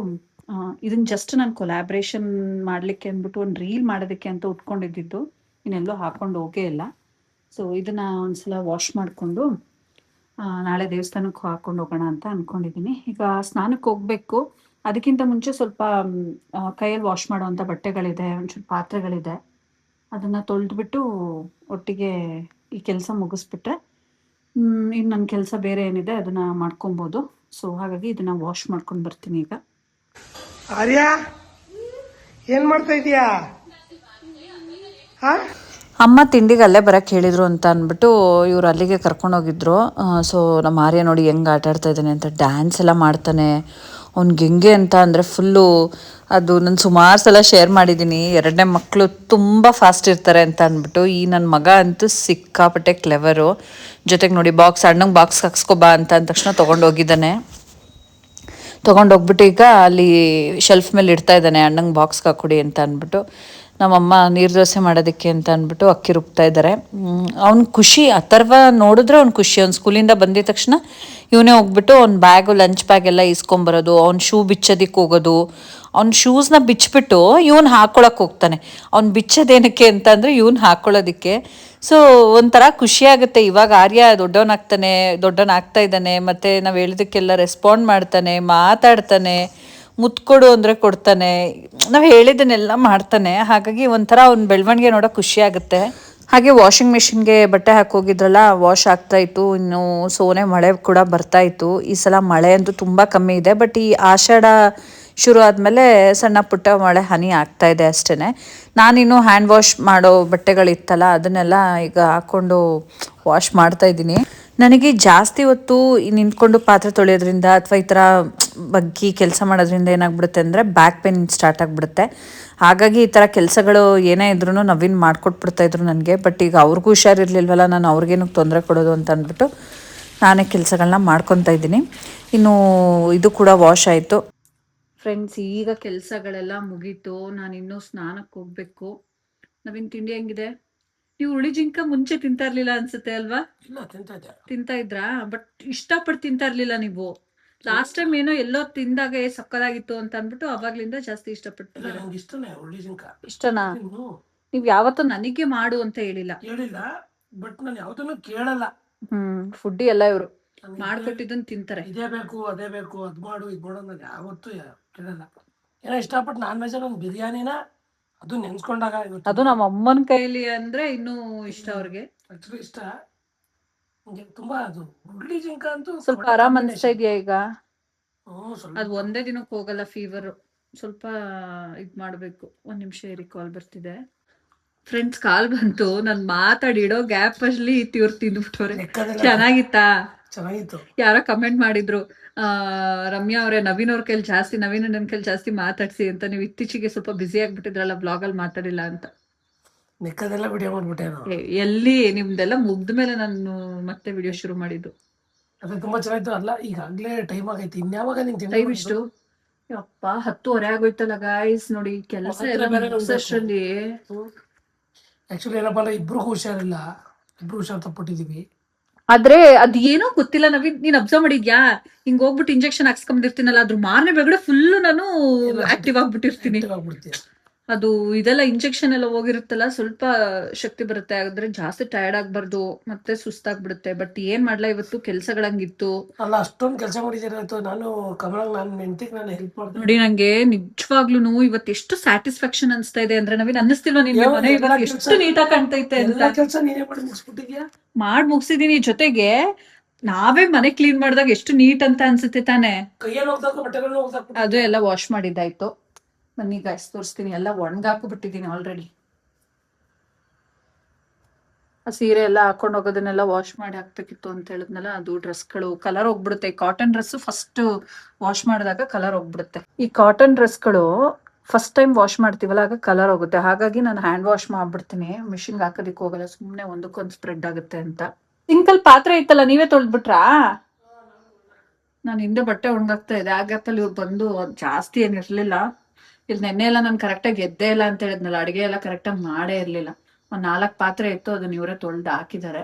ಇದನ್ನು ಜಸ್ಟ್ ನಾನು ಕೊಲ್ಯಾಬ್ರೇಷನ್ ಮಾಡಲಿಕ್ಕೆ ಅಂದ್ಬಿಟ್ಟು ಒಂದು ರೀಲ್ ಮಾಡೋದಕ್ಕೆ ಅಂತ ಉಟ್ಕೊಂಡಿದ್ದು, ಇನ್ನೆಲ್ಲೋ ಹಾಕ್ಕೊಂಡು ಹೋಗೇ ಇಲ್ಲ. ಸೊ ಇದನ್ನು ಒಂದ್ಸಲ ವಾಶ್ ಮಾಡಿಕೊಂಡು ನಾಳೆ ದೇವಸ್ಥಾನಕ್ಕೆ ಹಾಕ್ಕೊಂಡು ಹೋಗೋಣ ಅಂತ ಅಂದ್ಕೊಂಡಿದ್ದೀನಿ. ಈಗ ಸ್ನಾನಕ್ಕೆ ಹೋಗಬೇಕು. ಅದಕ್ಕಿಂತ ಮುಂಚೆ ಸ್ವಲ್ಪ ಕೈಯಲ್ಲಿ ವಾಶ್ ಮಾಡುವಂಥ ಬಟ್ಟೆಗಳಿದೆ, ಒಂಚೂರು ಪಾತ್ರೆಗಳಿದೆ. ಅದನ್ನು ತೊಳೆದ್ಬಿಟ್ಟು ಒಟ್ಟಿಗೆ ಈ ಕೆಲಸ ಮುಗಿಸ್ಬಿಟ್ರೆ ಇನ್ನು ನನ್ನ ಕೆಲಸ ಬೇರೆ ಏನಿದೆ ಅದನ್ನು ಮಾಡ್ಕೊಬೋದು. ಸೊ ಹಾಗಾಗಿ ಇದನ್ನು ವಾಶ್ ಮಾಡ್ಕೊಂಡು ಬರ್ತೀನಿ ಈಗ. ಆರ್ಯ ಏನ್ ಮಾಡ್ತಾ ಇದೀಯಾ? ಅಮ್ಮ ತಿಂಡಿಗೆ ಅಲ್ಲೇ ಬರೋಕ್ಕೆ ಹೇಳಿದ್ರು ಅಂತ ಅಂದ್ಬಿಟ್ಟು ಇವ್ರು ಅಲ್ಲಿಗೆ ಕರ್ಕೊಂಡೋಗಿದ್ರು. ಸೊ ನಮ್ಮ ಆರ್ಯ ನೋಡಿ ಹೆಂಗೆ ಆಟ ಆಡ್ತಾ ಇದ್ದಾನೆ ಅಂತ, ಡ್ಯಾನ್ಸ್ ಎಲ್ಲ ಮಾಡ್ತಾನೆ. ಅವ್ನಿಗೆ ಹೆಂಗೆ ಅಂತ ಅಂದರೆ ಫುಲ್ಲು, ಅದು ನಾನು ಸುಮಾರು ಸಲ ಶೇರ್ ಮಾಡಿದ್ದೀನಿ, 2ನೇ ಮಕ್ಕಳು ತುಂಬ ಫಾಸ್ಟ್ ಇರ್ತಾರೆ ಅಂತ ಅಂದ್ಬಿಟ್ಟು. ಈ ನನ್ನ ಮಗ ಅಂತೂ ಸಿಕ್ಕಾಪಟ್ಟೆ ಕ್ಲೆವರು. ಜೊತೆಗೆ ನೋಡಿ ಅಣ್ಣಂಗೆ ಬಾಕ್ಸ್ ಹಾಕ್ಸ್ಕೊಬಾ ಅಂತ ಅಂದ ತಕ್ಷಣ ತೊಗೊಂಡೋಗಿದ್ದಾನೆ. ತೊಗೊಂಡೋಗ್ಬಿಟ್ಟು ಈಗ ಅಲ್ಲಿ ಶೆಲ್ಫ್ ಮೇಲೆ ಇಡ್ತಾ ಇದ್ದಾನೆ, ಅಣ್ಣಂಗೆ ಬಾಕ್ಸ್ಗೆ ಹಾಕ್ಕೊಡಿ ಅಂತ ಅಂದ್ಬಿಟ್ಟು. ನಮ್ಮಮ್ಮ ನೀರು ದೋಸೆ ಮಾಡೋದಕ್ಕೆ ಅಂತ ಅಂದ್ಬಿಟ್ಟು ಅಕ್ಕಿ ರುಬ್ತಾ ಇದ್ದಾರೆ. ಅವ್ನು ಖುಷಿ, ಅಥರ್ವ ನೋಡಿದ್ರೆ ಅವ್ನು ಖುಷಿ. ಅವ್ನು ಸ್ಕೂಲಿಂದ ಬಂದಿದ ತಕ್ಷಣ ಇವನೇ ಹೋಗ್ಬಿಟ್ಟು ಅವ್ನ ಬ್ಯಾಗು, ಲಂಚ್ ಬ್ಯಾಗ್ ಎಲ್ಲ ಇಸ್ಕೊಂಬರೋದು, ಅವ್ನ ಶೂ ಬಿಚ್ಚೋದಕ್ಕೆ ಹೋಗೋದು. ಅವ್ನ ಶೂಸ್ನ ಬಿಚ್ಚಿಬಿಟ್ಟು ಇವ್ನು ಹಾಕ್ಕೊಳಕ್ಕೆ ಹೋಗ್ತಾನೆ. ಅವ್ನು ಬಿಚ್ಚೋದೇನಕ್ಕೆ ಅಂತಂದರೆ ಇವ್ನು ಹಾಕ್ಕೊಳ್ಳೋದಕ್ಕೆ. ಸೊ ಒಂಥರ ಖುಷಿಯಾಗುತ್ತೆ. ಇವಾಗ ಆರ್ಯ ದೊಡ್ಡವನಾಗ್ತಾ ಇದ್ದಾನೆ, ಮತ್ತು ನಾವು ಹೇಳಿದಕ್ಕೆಲ್ಲ ರೆಸ್ಪಾಂಡ್ ಮಾಡ್ತಾನೆ, ಮಾತಾಡ್ತಾನೆ, ಮುತ್ಕೊಡು ಅಂದರೆ ಕೊಡ್ತಾನೆ, ನಾವು ಹೇಳಿದ್ದನ್ನೆಲ್ಲ ಮಾಡ್ತಾನೆ. ಹಾಗಾಗಿ ಒಂಥರ ಅವ್ನ ಬೆಳವಣಿಗೆ ನೋಡೋಕೆ ಖುಷಿಯಾಗುತ್ತೆ. ಹಾಗೆ ವಾಷಿಂಗ್ ಮಿಷಿನ್ಗೆ ಬಟ್ಟೆ ಹಾಕೋಗಿದ್ರಲ್ಲ, ವಾಶ್ ಆಗ್ತಾಯಿತ್ತು. ಇನ್ನು ಸೋನೆ ಮಳೆ ಕೂಡ ಬರ್ತಾಯಿತ್ತು. ಈ ಸಲ ಮಳೆ ಅಂತೂ ತುಂಬ ಕಮ್ಮಿ ಇದೆ. ಬಟ್ ಈ ಆಷಾಢ ಶುರು ಆದಮೇಲೆ ಸಣ್ಣ ಪುಟ್ಟ ಮಳೆ ಹನಿ ಆಗ್ತಾ ಇದೆ ಅಷ್ಟೇ. ನಾನಿನ್ನು ಹ್ಯಾಂಡ್ ವಾಶ್ ಮಾಡೋ ಬಟ್ಟೆಗಳಿತ್ತಲ್ಲ ಅದನ್ನೆಲ್ಲ ಈಗ ಹಾಕ್ಕೊಂಡು ವಾಶ್ ಮಾಡ್ತಾಯಿದ್ದೀನಿ. ನನಗೆ ಜಾಸ್ತಿ ಹೊತ್ತು ನಿಂತ್ಕೊಂಡು ಪಾತ್ರೆ ತೊಳೆಯೋದ್ರಿಂದ ಅಥವಾ ಈ ಥರ ಬಗ್ಗಿ ಕೆಲಸ ಮಾಡೋದ್ರಿಂದ ಏನಾಗ್ಬಿಡುತ್ತೆ ಅಂದರೆ ಬ್ಯಾಕ್ ಪೇನ್ ಸ್ಟಾರ್ಟ್ ಆಗಿಬಿಡುತ್ತೆ. ಹಾಗಾಗಿ ಈ ಥರ ಕೆಲಸಗಳು ಏನೇ ಇದ್ರೂ ನವೀನ್ ಮಾಡಿಕೊಟ್ಬಿಡ್ತಾಯಿದ್ರು ನನಗೆ. ಬಟ್ ಈಗ ಅವ್ರಿಗೂ ಹುಷಾರಿರ್ಲಿಲ್ವಲ್ಲ, ನಾನು ಅವ್ರಿಗೇನು ತೊಂದರೆ ಕೊಡೋದು ಅಂತ ಅಂದ್ಬಿಟ್ಟು ನಾನೇ ಕೆಲಸಗಳನ್ನ ಮಾಡ್ಕೊತಾ ಇದ್ದೀನಿ. ಇನ್ನು ಇದು ಕೂಡ ವಾಶ್ ಆಯಿತು. ಫ್ರೆಂಡ್ಸ್, ಈಗ ಕೆಲಸಗಳೆಲ್ಲ ಮುಗೀತು. ನಾನು ಇನ್ನೂ ಸ್ನಾನಕ್ಕೆ ಹೋಗಬೇಕು. ನವೀನ್ ತಿಂಡಿ ಹೆಂಗಿದೆ? ನೀವು ಹುಳಿ ಜಿಂಕ ಮುಂಚೆ ತಿಂತಾ ಇರ್ಲಿಲ್ಲ ಅನ್ಸುತ್ತೆ ಅಲ್ವಾ? ಇಲ್ಲ, ತಿಂತಾ ಇದ್ದೆ. ತಿಂತಾ ಇದ್ರಾ? ಬಟ್ ಇಷ್ಟಪಟ್ಟು ತಿಂತಾ ಇರ್ಲಿಲ್ಲ ನೀವು. ಲಾಸ್ಟ್ ಟೈಮ್ ಏನೋ ಎಲ್ಲೋ ತಿಂದಾಗ ಸಕ್ಕದಾಗಿತ್ತು ಅಂತ ಅಂದ್ಬಿಟ್ಟು ಅವಾಗ್ಲಿಂದ ಜಾಸ್ತಿ ಇಷ್ಟಪಡ್ತಿದ್ದೀರಾ. ನಂಗೆ ಇಷ್ಟನೇ ಹುಳಿ ಜಿಂಕ. ಇಷ್ಟನಾ? ನೀವ್ ಯಾವತ್ತೂ ನನಗೆ ಮಾಡು ಅಂತ ಹೇಳಿಲ್ಲ. ಬಟ್ ನಾನು ಯಾವ್ದನ್ನು ಕೇಳಲ್ಲ. ಫುಡ್ಡಿ ಎಲ್ಲ ಇವರು ಮಾಡ್ಕೊಟ್ಟಿದ್ದನ್ನ ತಿಂತಾರೆ. ಇದೇ ಬೇಕು, ಅದೇ ಬೇಕು, ಅದ್ ಮಾಡು, ಇದ್ ಮಾಡು, ನಾನು ಯಾವತ್ತೂ ಕೇಳಲ್ಲ. ಏನೋ ಇಷ್ಟಪಟ್ಟು ನಾನ್ ವೆಜ್ ಒಂದು ಬಿರಿಯಾನಿನ ಅದು ನೆನ್ಸ್ಕೊಂಡಾಗ, ಅದು ನಮ್ಮ ಅಮ್ಮನ ಕೈಲಿ ಅಂದ್ರೆ ಇನ್ನೂ ಇಷ್ಟ ಅವ್ರಿಗೆ. ಆಕ್ಚುಲಿ ಇಷ್ಟ ನಂಗೆ ತುಂಬಾ. ಅದು ಹುಳಿ ಜಿಂಕ ಅಂತೂ ಸ್ವಲ್ಪ ಆರಾಮ್ ಅನ್ಸ್ತಾ ಇದೆಯಾ ಈಗ? ಸ್ವಲ್ಪ ಅದು ಒಂದೇ ದಿನಕ್ಕೆ ಹೋಗಲ್ಲ ಫೀವರ್. ಸ್ವಲ್ಪ ಇದ್ ಮಾಡ್ಬೇಕು. ಒಂದ್ ನಿಮಿಷ ಇರಿ, ಕಾಲ್ ಬರ್ತಿದೆ. ಫ್ರೆಂಡ್ಸ್, ಕಾಲ್ ಬಂತು. ನಾನು ಮಾತಾಡಿಡೋ ಗ್ಯಾಪ್ ಅಲ್ಲಿ ಇವ್ರು ತಿಂದ್ಬಿಟ್ಟವ್ರೆ. ಚೆನ್ನಾಗಿತ್ತಾ? ಚೆನ್ನಾಗಿತ್ತು. ಯಾರೋ ಕಮೆಂಟ್ ಮಾಡಿದ್ರು, ರಮ್ಯಾ ಅವರೇ, ನವೀನ್ ಅವ್ರ ಕೈಲಿ ಜಾಸ್ತಿ, ನವೀನ್ ನನ್ನ ಕೈಲಿ ಜಾಸ್ತಿ ಮಾತಾಡ್ಸಿ ಅಂತ. ನೀವು ಇತ್ತೀಚೆಗೆ ಸ್ವಲ್ಪ ಬ್ಯುಸಿ ಆಗ್ಬಿಟ್ಟಿದ್ರಲ್ಲ, ಬ್ಲಾಗ್ ಅಲ್ಲಿ ಮಾತಾಡಿಲ್ಲ ಅಂತ. ನೆಕ್ಕದೆಲ್ಲ ವಿಡಿಯೋ ಮಾಡ್ಬಿಟ್ಟೆ. ಎಲ್ಲಿ ನಿಮ್ದೆಲ್ಲ ಮುಗ್ದ್ಮೇಲೆ ನಾನು ಮತ್ತೆ ವಿಡಿಯೋ ಶುರು ಮಾಡಿದ್ದು. ಅದು ತುಂಬಾ ಚೆನ್ನಾಗಿತ್ತು. ಅಲ್ಲ, ಈಗಾಗ್ಲೇ ಟೈಮ್ ಆಗೈತಿ. ಇನ್ಯಾವಾಗ ನಿನ್ ಟೈಮ್ ಇಷ್ಟು? ಯಪ್ಪ, 10:30 ಆಗೋಯ್ತಲ್ಲ ಗಾಯ್ಸ್. ನೋಡಿ, ಕೆಲಸ ಎಲ್ಲ ಮುಗ್ಸೋಷ್ಟ್ರಲ್ಲಿ. ಆಕ್ಚುಲಿ ಏನಪ್ಪಾ ಅಂದ್ರೆ ಇಬ್ರು ಹುಷಾರ್ ತಪ್ಪಿಟ್ಟಿದೀವಿ. ಆದ್ರೆ ಅದ್ ಏನೋ ಗೊತ್ತಿಲ್ಲ ನವೀನ್, ನೀನ್ ಅಬ್ಸರ್ವ್ ಮಾಡಿದ್ಯಾ? ಹಿಂಗ್ ಹೋಗ್ಬಿಟ್ಟು ಇಂಜೆಕ್ಷನ್ ಹಾಕ್ಸ್ಕೊಂಡಿರ್ತೀನಲ್ಲ, ಅದ್ರ ಮಾರನೇ ಬೆಳಗ್ಗೆ ಫುಲ್ ನಾನು ಆಕ್ಟಿವ್ ಆಗ್ಬಿಟ್ಟಿರ್ತೀನಿ. ಅದು ಇದೆಲ್ಲ ಇಂಜೆಕ್ಷನ್ ಎಲ್ಲ ಹೋಗಿರುತ್ತಲ್ಲ, ಸ್ವಲ್ಪ ಶಕ್ತಿ ಬರುತ್ತೆ. ಆದ್ರೆ ಜಾಸ್ತಿ ಟಯರ್ಡ್ ಆಗ್ಬಾರ್ದು, ಮತ್ತೆ ಸುಸ್ತಾಗ್ಬಿಡುತ್ತೆ. ಬಟ್ ಏನ್ ಮಾಡ್ಲಾ, ಇವತ್ತು ಕೆಲ್ಸಗಳಂಗಿತ್ತು. ಅಲ್ಲ, ಅಷ್ಟೊಂದು ಕೆಲಸ ಮಾಡಿದ್ದೀರ. ನಾನು ಕಮಲಾಗ್ ನಾನು ಹೆಂಡತಿಗೆ ನಾನು ಹೆಲ್ಪ್ ಮಾಡ್ತೀನಿ. ನೋಡಿ, ನಂಗೆ ನಿಜವಾಗ್ಲೂ ಇವತ್ತು ಎಷ್ಟು ಸ್ಯಾಟಿಸ್ಫ್ಯಾಕ್ಷನ್ ಅನ್ಸ್ತಾ ಇದೆ ಅಂದ್ರೆ, ನವೀನ್ ಅನ್ನಿಸ್ತಿಲ್ವಾ ನಿನ್ಗೆ ಮನೆ ಇವಾಗ ಎಷ್ಟು ನೀಟಾಗಿ ಕಾಣ್ತೈತೆ ಅಂತ? ಕೆಲಸ ನೀನೇ ಮಾಡಿ ಮುಗಿಸ್ಬಿಟ್ಟಿದ್ಯಾ? ಮಾಡಿ ಮುಗಿಸಿದೀನಿ. ಜೊತೆಗೆ ನಾವೇ ಮನೆ ಕ್ಲೀನ್ ಮಾಡಿದಾಗ ಎಷ್ಟು ನೀಟ್ ಅಂತ ಅನ್ಸುತ್ತೆ ತಾನೆ? ಕೈಯಲ್ಲಿ ಹೋಗ್ದಾಗ ಬಟ್ಟೆಗಳನ್ನ ಹೋಗ್ದಾಗ ಅದು ಎಲ್ಲ ವಾಶ್ ಮಾಡಿದ್ದಾಯ್ತು. ಬನ್ನಿ ಗಾಯ್ಸ್, ತೋರಿಸ್ತೀನಿ. ಎಲ್ಲ ಒಣಗಾಕ್ಬಿಟ್ಟಿದ್ದೀನಿ ಆಲ್ರೆಡಿ. ಆ ಸೀರೆ ಎಲ್ಲ ಹಾಕೊಂಡು ಹೋಗೋದನ್ನೆಲ್ಲ ವಾಶ್ ಮಾಡಿ ಹಾಕ್ಬೇಕಿತ್ತು ಅಂತ ಹೇಳಿದ್ನಲ್ಲ, ಅದು ಡ್ರೆಸ್ಗಳು ಕಲರ್ ಹೋಗ್ಬಿಡುತ್ತೆ. ಕಾಟನ್ ಡ್ರೆಸ್ ಫಸ್ಟ್ ವಾಶ್ ಮಾಡಿದಾಗ ಕಲರ್ ಹೋಗ್ಬಿಡುತ್ತೆ. ಈ ಕಾಟನ್ ಡ್ರೆಸ್ಗಳು ಫಸ್ಟ್ ಟೈಮ್ ವಾಶ್ ಮಾಡ್ತೀವಲ್ಲ, ಆಗ ಕಲರ್ ಹೋಗುತ್ತೆ. ಹಾಗಾಗಿ ನಾನು ಹ್ಯಾಂಡ್ ವಾಶ್ ಮಾಡ್ಬಿಡ್ತೀನಿ, ಮಿಷಿನ್ಗೆ ಹಾಕೋದಿಕ್ಕೆ ಹೋಗಲ್ಲ. ಸುಮ್ಮನೆ ಒಂದಕ್ಕೊಂದು ಸ್ಪ್ರೆಡ್ ಆಗುತ್ತೆ ಅಂತ. ಸಿಂಕಲ್ ಪಾತ್ರೆ ಇತ್ತಲ್ಲ, ನೀವೇ ತೊಳ್ದ್ಬಿಟ್ರಾ? ನಾನು ಹಿಂದೆ ಬಟ್ಟೆ ಒಣಗಾಕ್ತಾ ಇದೆ. ಆ ಗ್ಯಾಪಲ್ಲಿ ಇವ್ರು ಬಂದು, ಜಾಸ್ತಿ ಏನಿರ್ಲಿಲ್ಲ. ಇಲ್ಲಿ ನೆನ್ನೆ ಎಲ್ಲ ನಾನು ಕರೆಕ್ಟಾಗಿ ಎದ್ದೇ ಇಲ್ಲ ಅಂತ ಹೇಳಿದ್ನಲ್ಲ, ಅಡುಗೆ ಎಲ್ಲ ಕರೆಕ್ಟಾಗಿ ಮಾಡೇ ಇರ್ಲಿಲ್ಲ. ಒಂದ್ 4 ಪಾತ್ರೆ ಇತ್ತು, ಅದನ್ನ ಇವರೇ ತೊಳ್ದು ಹಾಕಿದ್ದಾರೆ.